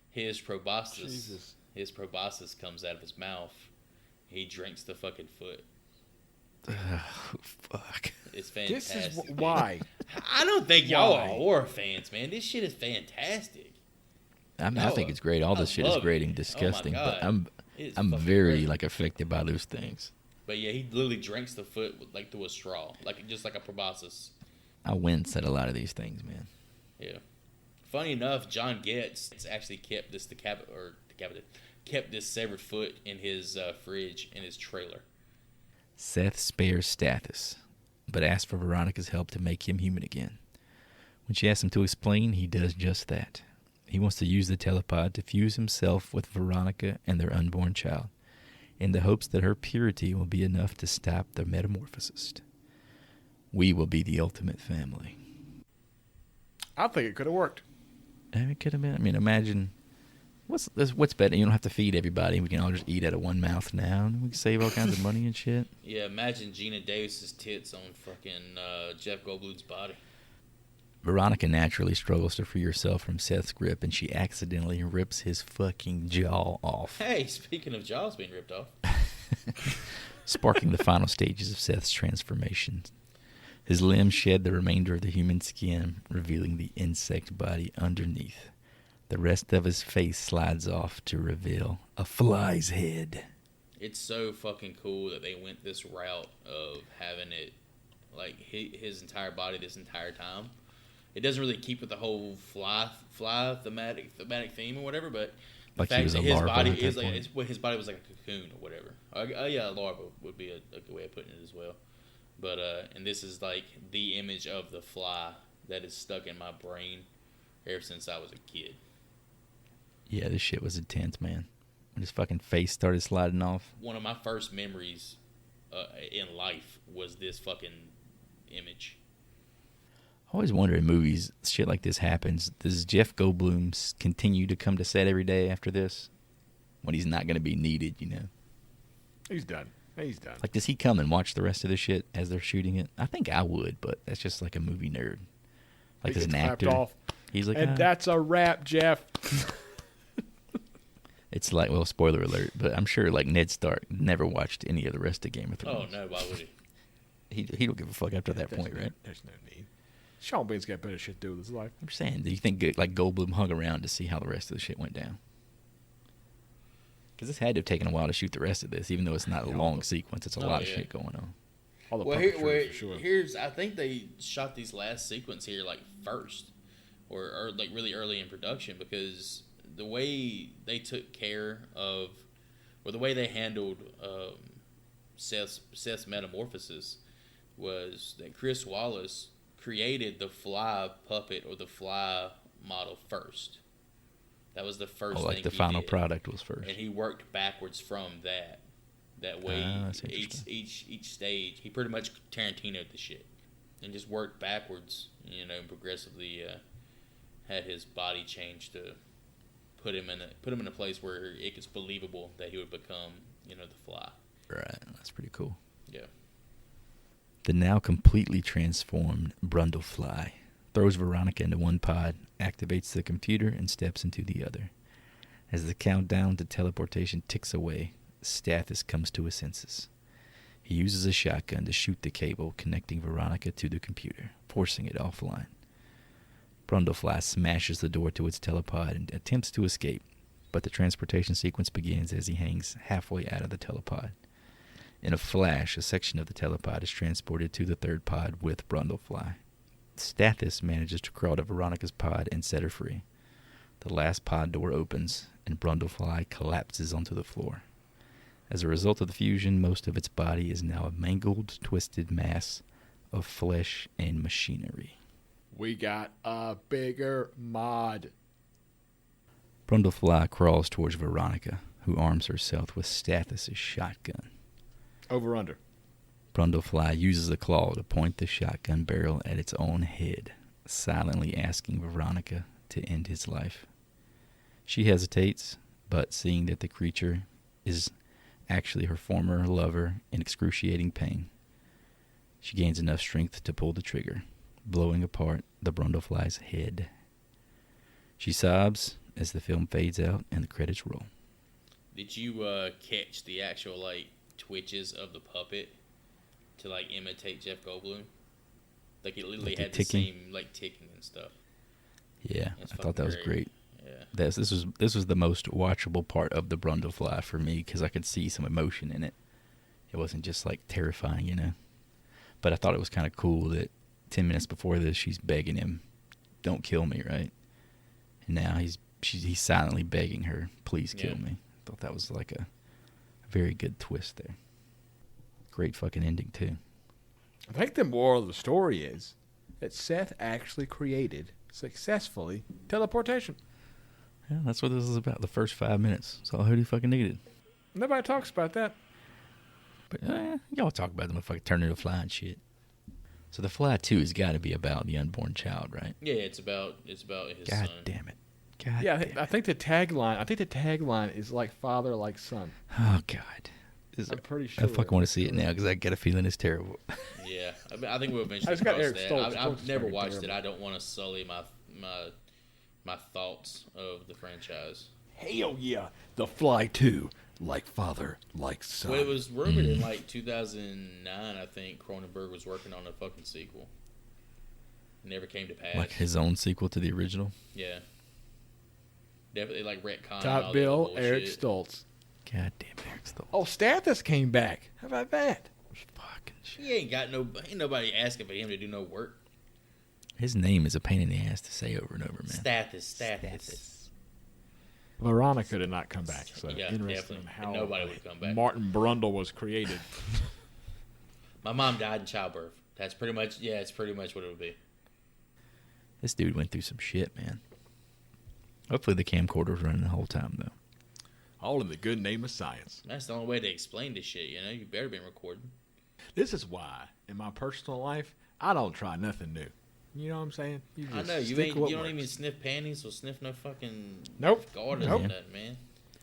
A: his proboscis comes out of his mouth. He drinks the fucking foot.
C: Oh, fuck.
A: It's fantastic.
B: This is why.
A: I don't think y'all are
B: Why?
A: horror fans, man. This shit is fantastic.
C: I mean, I think it's great. All this shit is
A: love
C: great
A: it.
C: and disgusting,
A: Oh my
C: but
A: God. It's
C: I'm
A: fucking
C: very
A: great.
C: like affected by those things.
A: But yeah, he literally drinks the foot like through a straw, just like a proboscis.
C: I wince at a lot of these things, man.
A: Yeah. Funny enough, John Getz actually kept this kept this severed foot in his fridge in his trailer.
C: Seth spares Stathis, but asks for Veronica's help to make him human again. When she asks him to explain, he does just that. He wants to use the telepod to fuse himself with Veronica and their unborn child, in the hopes that her purity will be enough to stop the metamorphosis. We will be the ultimate family.
B: I think it could have worked.
C: And it could have been. I mean, imagine what's better. You don't have to feed everybody. We can all just eat out of one mouth now, and we can save all kinds of money and shit.
A: Yeah, imagine Gina Davis's tits on fucking Jeff Goldblum's body.
C: Veronica naturally struggles to free herself from Seth's grip, and she accidentally rips his fucking jaw off,
A: Hey, speaking of jaws being ripped off.
C: sparking the final stages of Seth's transformation. His limbs shed the remainder of the human skin, revealing the insect body underneath. The rest of his face slides off to reveal a fly's head.
A: It's so fucking cool that they went this route of having it like his entire body this entire time. It doesn't really keep with the whole fly thematic theme or whatever, but the
C: Like he
A: fact
C: was
A: that
C: a
A: his
C: larva
A: body
C: at
A: is
C: that
A: like
C: point.
A: his body was like a cocoon or whatever. Yeah, a larva would be a good way of putting it as well. But and this is like the image of the fly that is stuck in my brain ever since I was a kid.
C: Yeah, this shit was intense, man. When his fucking face started sliding off.
A: One of my first memories in life was this fucking image.
C: I always wonder in movies, shit like this happens. Does Jeff Goldblum continue to come to set every day after this? When he's not going to be needed, you know?
B: He's done. He's done.
C: Like, does he come and watch the rest of the shit as they're shooting it? I think I would, but that's just like a movie nerd. Like,
B: He
C: as an
B: gets clapped
C: actor,
B: off.
C: he's like,
B: And
C: "Ah."
B: that's a wrap, Jeff.
C: It's like, well, spoiler alert, but I'm sure like Ned Stark never watched any of the rest of Game of
A: Oh
C: Thrones.
A: no, why would he?
C: He don't give a fuck after that
B: There's
C: point,
B: no-
C: right?
B: There's no need. Sean Bean's got better shit to do with his life.
C: I'm saying, do you think like Goldblum hung around to see how the rest of the shit went down? Because this had to have taken a while to shoot the rest of this, even though it's not a long sequence. It's a lot of
A: yeah.
C: shit going on.
B: All the
A: Well,
B: puppetry, for sure.
A: here's I think they shot these last sequence here like first, or like really early in production because the way they took care of, or the way they handled Seth's metamorphosis was that Chris Wallace created the fly puppet or the fly model first. That was the first
C: Oh,
A: thing
C: like the
A: he
C: final
A: did.
C: product was first.
A: And he worked backwards from that. That way,
C: Ah, that's
A: each
C: interesting.
A: stage, he pretty much Tarantino'd the shit. and just worked backwards, and progressively had his body changed to put him in a place where it was believable that he would become, the Fly.
C: Right. That's pretty cool.
A: Yeah.
C: The now completely transformed Brundlefly throws Veronica into one pod, activates the computer, and steps into the other. As the countdown to teleportation ticks away, Stathis comes to his senses. He uses a shotgun to shoot the cable connecting Veronica to the computer, forcing it offline. Brundlefly smashes the door to its telepod and attempts to escape, but the transportation sequence begins as he hangs halfway out of the telepod. In a flash, a section of the telepod is transported to the third pod with Brundlefly. Stathis manages to crawl to Veronica's pod and set her free. The last pod door opens, and Brundlefly collapses onto the floor. As a result of the fusion, most of its body is now a mangled, twisted mass of flesh and machinery.
B: We got a bigger mod.
C: Brundlefly crawls towards Veronica, who arms herself with Stathis' shotgun.
B: Over under.
C: Brundlefly uses a claw to point the shotgun barrel at its own head, silently asking Veronica to end his life. She hesitates, but seeing that the creature is actually her former lover in excruciating pain, she gains enough strength to pull the trigger, blowing apart the Brundlefly's head. She sobs as the film fades out and the credits roll.
A: Did you catch the actual twitches of the puppet to imitate Jeff Goldblum? It literally had the same ticking and stuff.
C: Yeah, I thought that was great.
A: Yeah.
C: This was the most watchable part of the Brundlefly for me because I could see some emotion in it. It wasn't just terrifying, But I thought it was kind of cool that 10 minutes before this, she's begging him, "Don't kill me," right? And now he's silently begging her, "Please kill me." I thought that was a very good twist there. Great fucking ending too.
B: I think the moral of the story is that Seth actually created successfully teleportation.
C: Yeah, that's what this is about. The first 5 minutes. That's all Hootie fucking needed.
B: Nobody talks about that.
C: But y'all talk about them fucking turning into a fly and shit. So the Fly 2 has got to be about the unborn child, right?
A: Yeah, it's about his
C: God
A: son.
C: damn it. God
B: Yeah,
C: damn
B: I think the tagline is like father, like son.
C: Oh, God.
B: I'm pretty sure.
C: I fucking want to see it now because I get a feeling it's terrible.
A: Yeah, I think we'll eventually
B: It's got
A: cross
B: Eric
A: that.
B: Stoltz.
A: I've never
B: Fucking
A: watched it.
B: terrible.
A: I don't want to sully my thoughts of the franchise.
B: Hell yeah. The Fly 2, like father, like son.
A: Well, it was rumored in 2009. I think Cronenberg was working on a fucking sequel. It never came to pass.
C: Like his own sequel to the original?
A: Yeah, definitely retcon. all
B: Top
A: the
B: bill,
A: bullshit.
B: Eric Stoltz.
C: God damn Eric Stoltz.
B: Oh, Stathis came back. How about that?
C: Fucking shit.
A: He ain't nobody asking for him to do no work.
C: His name is a pain in the ass to say over and over, man.
A: Stathis.
B: Veronica did not come back. So
A: Yeah,
B: interesting
A: definitely.
B: how
A: And nobody would come back.
B: Martin Brundle was created.
A: My mom died in childbirth. That's pretty much. Yeah, it's pretty much what it would be.
C: This dude went through some shit, man. Hopefully the camcorder was running the whole time, though.
B: All in the good name of science.
A: That's the only way to explain this shit. You better be recording.
B: This is why, in my personal life, I don't try nothing new. You know what I'm saying? You
A: I
B: just
A: know you
B: stick
A: ain't.
B: with what
A: You don't
B: works.
A: even sniff panties, so sniff no fucking
B: Nope.
A: garters
B: Nope.
A: or nothing, man.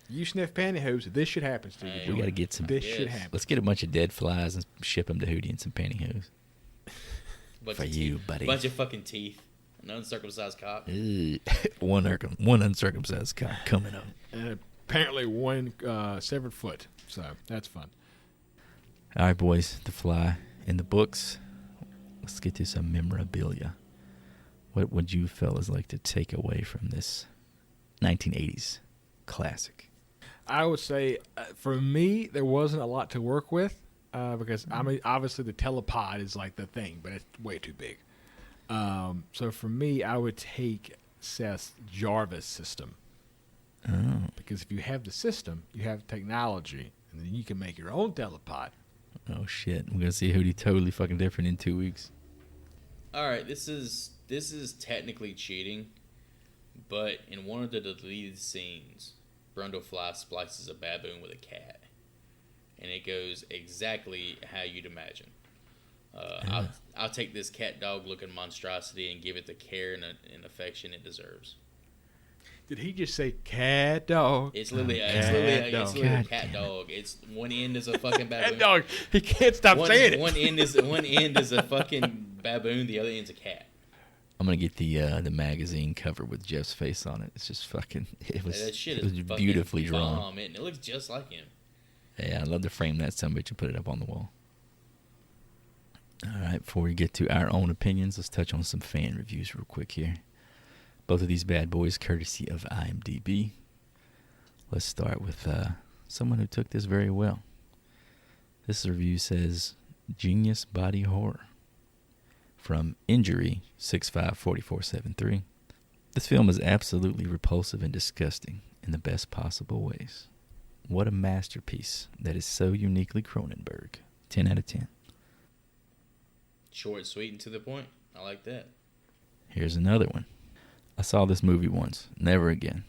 B: You sniff pantyhose, this shit happens to you.
A: Hey,
C: We got to get some.
B: This
A: Yes.
B: shit happens.
C: Let's get a bunch of dead flies and ship them to Hootie and some pantyhose.
A: Bunch
C: For
A: of
C: you,
A: teeth.
C: buddy.
A: Bunch of fucking teeth. An uncircumcised cock.
C: Ugh. one uncircumcised cock coming up.
B: And apparently one severed foot. So that's fun.
C: All right, boys. The Fly in the books. Let's get to some memorabilia. What would you fellas like to take away from this 1980s classic?
B: I would say, for me, there wasn't a lot to work with because, I mean, obviously the telepod is like the thing, but it's way too big. So for me, I would take Seth's Jarvis system.
C: Oh,
B: Because if you have the system, you have technology, and then you can make your own telepod.
C: oh shit! We're gonna see Hootie totally fucking different in 2 weeks.
A: All right, this is technically cheating, but in one of the deleted scenes, Brundlefly splices a baboon with a cat, and it goes exactly how you'd imagine. I'll take this cat dog looking monstrosity and give it the care and affection it deserves.
B: Did he just say cat dog?
A: It's literally a cat dog. It's one end is a fucking baboon.
B: Cat dog. He can't stop saying it.
A: One end is a fucking baboon. The other end's a cat.
C: I'm gonna get the magazine cover with Jeff's face on it. It's just fucking. It was beautifully drawn.
A: Bomb, it looks just like him.
C: Yeah, I'd love to frame that sumbitch and put it up on the wall. All right, before we get to our own opinions, let's touch on some fan reviews real quick here. Both of these bad boys courtesy of IMDb. Let's start with someone who took this very well. This review says, Genius Body Horror. From Injury 654473. This film is absolutely repulsive and disgusting in the best possible ways. What a masterpiece that is so uniquely Cronenberg. 10 out of 10.
A: Short, sweet, and to the point. I like that.
C: Here's another one. I saw this movie once. Never again.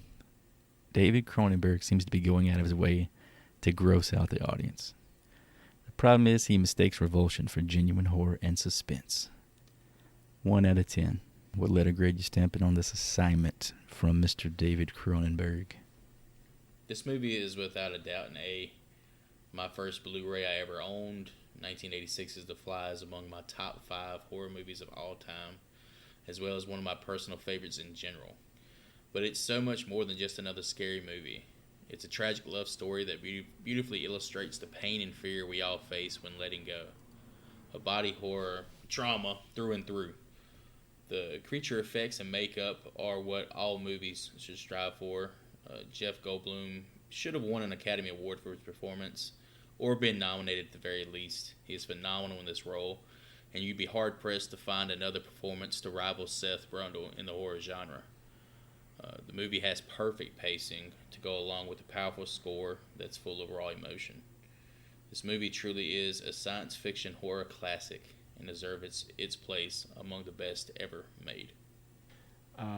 C: David Cronenberg seems to be going out of his way to gross out the audience. The problem is he mistakes revulsion for genuine horror and suspense. 1 out of 10. What letter grade you stamping on this assignment from Mr. David Cronenberg?
A: This movie is without a doubt an A. My first Blu-ray I ever owned. 1986's The Fly is among my top 5 horror movies of all time, as well as one of my personal favorites in general. But it's so much more than just another scary movie. It's a tragic love story that beautifully illustrates the pain and fear we all face when letting go. A body horror trauma through and through. The creature effects and makeup are what all movies should strive for. Jeff Goldblum should have won an Academy Award for his performance, or been nominated at the very least. He is phenomenal in this role, and you'd be hard-pressed to find another performance to rival Seth Brundle in the horror genre. The movie has perfect pacing to go along with a powerful score that's full of raw emotion. This movie truly is a science fiction horror classic and deserves its place among the best ever made.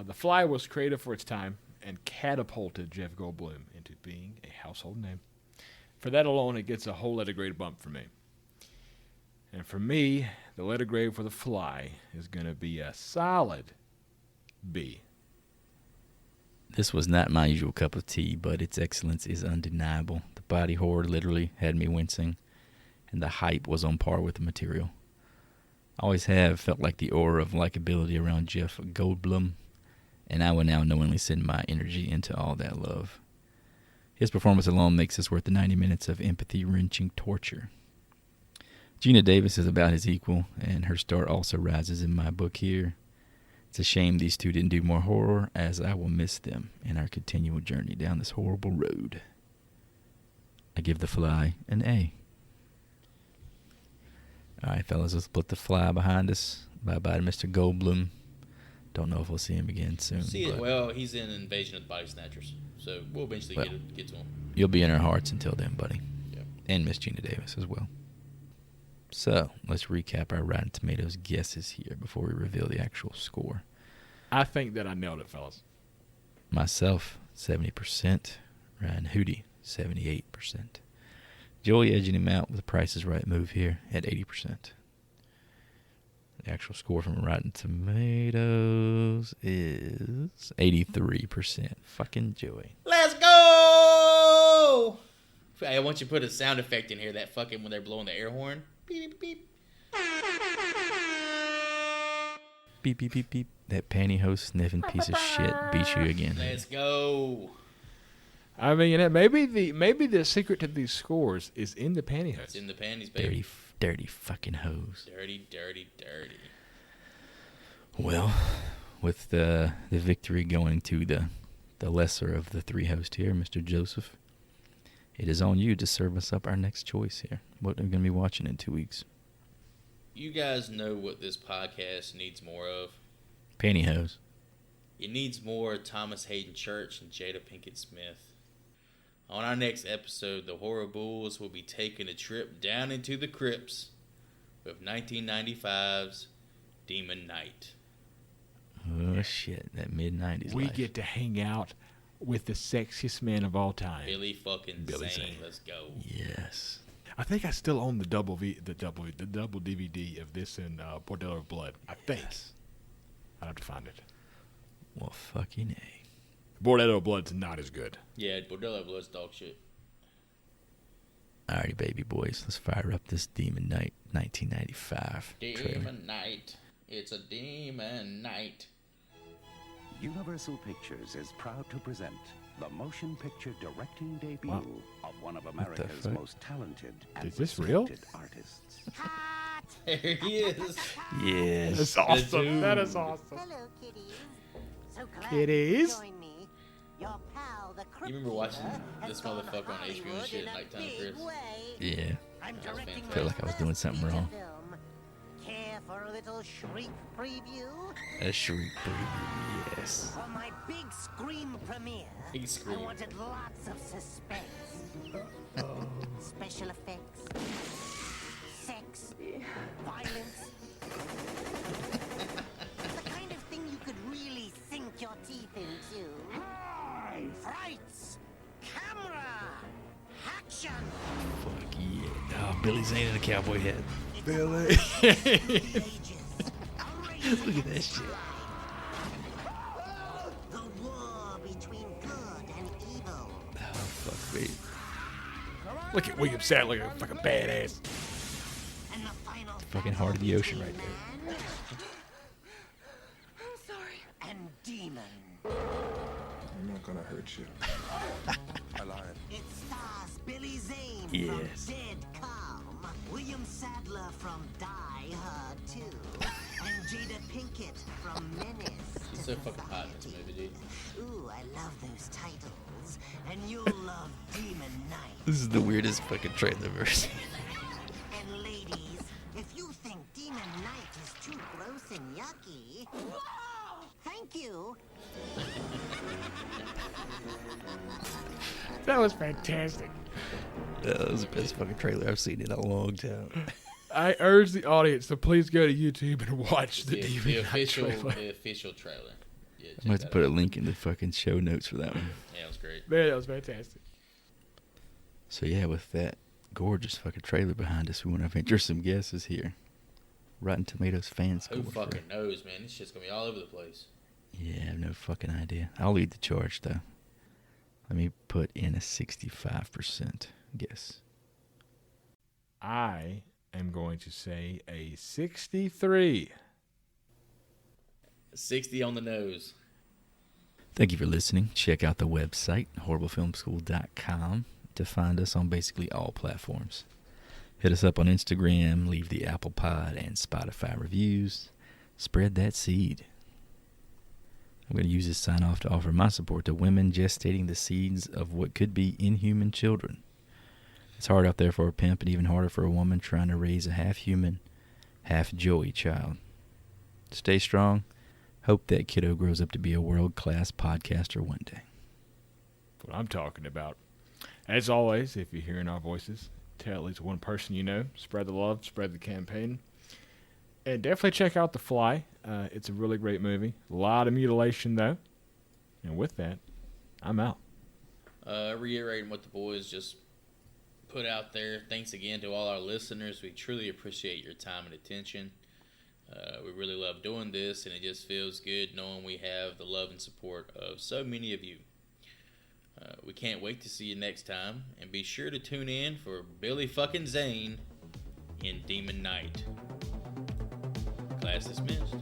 B: The Fly was creative for its time and catapulted Jeff Goldblum into being a household name. For that alone, it gets a whole letter grade bump for me. And for me, the letter grade for The Fly is going to be a solid B.
C: This was not my usual cup of tea, but its excellence is undeniable. The body horror literally had me wincing, and the hype was on par with the material. I always have felt like the aura of likability around Jeff Goldblum, and I will now knowingly send my energy into all that love. His performance alone makes this worth the 90 minutes of empathy-wrenching torture. Gina Davis is about his equal, and her star also rises in my book here. It's a shame these two didn't do more horror, as I will miss them in our continual journey down this horrible road. I give The Fly an A. All right, fellas, let's put The Fly behind us. Bye-bye to Mr. Goldblum. Don't know if we'll see him again soon.
A: Well, he's in Invasion of the Body Snatchers, so we'll eventually get to him.
C: You'll be in our hearts until then, buddy.
A: Yeah.
C: And Miss Gina Davis as well. So, let's recap our Rotten Tomatoes guesses here before we reveal the actual score.
B: I think that I nailed it, fellas.
C: Myself, 70%. Ryan Hootie, 78%. Joey edging him out with the Price is Right move here at 80%. The actual score from Rotten Tomatoes is 83%. Fucking Joey.
A: Let's go! I want you to put a sound effect in here, that fucking when they're blowing the air horn. Beep, beep, beep.
C: Beep, beep, beep, beep. That pantyhose sniffing piece of shit beats you again.
A: Let's go.
B: I mean, maybe the secret to these scores is in the pantyhose.
A: It's in the panties, baby.
C: Dirty fucking hose.
A: Dirty, dirty, dirty.
C: Well, with the victory going to the lesser of the three hosts here, Mr. Joseph, it is on you to serve us up our next choice here. What are we going to be watching in 2 weeks?
A: You guys know what this podcast needs more of.
C: Pantyhose.
A: It needs more Thomas Hayden Church and Jada Pinkett Smith. On our next episode, the Horror Bulls will be taking a trip down into the crypts with 1995's Demon Knight.
C: Oh, shit. That mid-90s
B: We
C: life.
B: get to hang out with the sexiest man of all time.
A: Billy fucking Zane. Let's go.
C: Yes.
B: I think I still own the double DVD of this and Bordello of Blood. I think. I'd have to find it.
C: Well, fucking A.
B: Bordello of Blood's not as good.
A: Yeah, Bordello of Blood's dog shit.
C: Alrighty, baby boys. Let's fire up this Demon Night 1995 trailer.
A: Demon Night. It's a demon night.
E: Universal Pictures is proud to present the motion picture directing debut of one of America's
C: fuck?
E: most talented and
B: Is this real?
E: respected artists.
A: There he is.
C: Yes.
B: That's awesome.
A: dude.
B: That is awesome.
F: Hello, kitties. So glad
B: Kitties?
F: you could join me. Your pal, the
A: You remember watching
F: has
A: this
F: gone
A: motherfucker on HBO and
F: Hollywood
A: shit
F: in
A: at
F: a
A: nighttime,
F: big
A: Chris?
F: way.
C: Yeah.
F: I'm
A: That was
F: directing
A: fantastic.
C: Felt like I was doing something
F: feature
C: wrong.
F: film. Care for a little shriek preview?
C: A shriek preview, yes.
F: For my big scream premiere,
A: Big scream.
F: I wanted lots of suspense. Special effects, sex, violence. The kind of thing you could really sink your teeth into. Frights, camera, action.
C: Fuck yeah. Oh, Billy Zane in a cowboy hat.
B: Billy.
C: Look at that shit.
F: The war between good and evil.
C: Oh, fuck me.
B: Look at William Sadler, like a fucking badass.
F: And the final
C: Fucking heart of the ocean right there.
F: man. I'm sorry. And demon.
D: I'm not gonna hurt you. I lied.
F: It stars Billy Zane
C: Yes.
F: from Dead Calm, William Sadler from Die Hard 2, and Jada Pinkett from Menace.
A: He's
F: to
A: so fucking hot in this
F: Society.
A: movie, dude.
F: Ooh, I love those titles. And you'll love Demon Knight.
C: This is the weirdest fucking trailer I've ever seen.
F: And ladies, if you think Demon Knight is too gross and yucky, thank you.
B: That was fantastic.
C: That was the best fucking trailer I've seen in a long time.
B: I urge the audience to please go to YouTube and watch the
A: The
B: DVD
A: official,
B: trailer.
A: the official trailer. Yeah,
C: I'm going to have to put a link in the fucking show notes for that one.
A: Yeah, it was great.
B: Man, that was fantastic.
C: So yeah, with that gorgeous fucking trailer behind us, we want to venture some guesses here. Rotten Tomatoes fan score.
A: Who
C: for-
A: fucking knows, man? This shit's gonna be all over the place.
C: Yeah, I have no fucking idea. I'll lead the charge though. Let me put in a 65% guess.
B: I am going to say a 63.
A: 60 on the nose.
C: Thank you for listening. Check out the website, horriblefilmschool.com, to find us on basically all platforms. Hit us up on Instagram, leave the Apple Pod and Spotify reviews. Spread that seed. I'm going to use this sign off to offer my support to women gestating the seeds of what could be inhuman children. It's hard out there for a pimp and even harder for a woman trying to raise a half-human, half-joey child. Stay strong. Hope that kiddo grows up to be a world-class podcaster one day.
B: That's what I'm talking about. As always, if you're hearing our voices, tell at least one person you know. Spread the love, spread the campaign. And definitely check out The Fly. It's a really great movie. A lot of mutilation, though. And with that, I'm out.
A: Reiterating what the boys just put out there. Thanks again to all our listeners. We truly appreciate your time and attention. We really love doing this, and it just feels good knowing we have the love and support of so many of you. We can't wait to see you next time, and be sure to tune in for Billy fucking Zane in Demon Night. Class dismissed.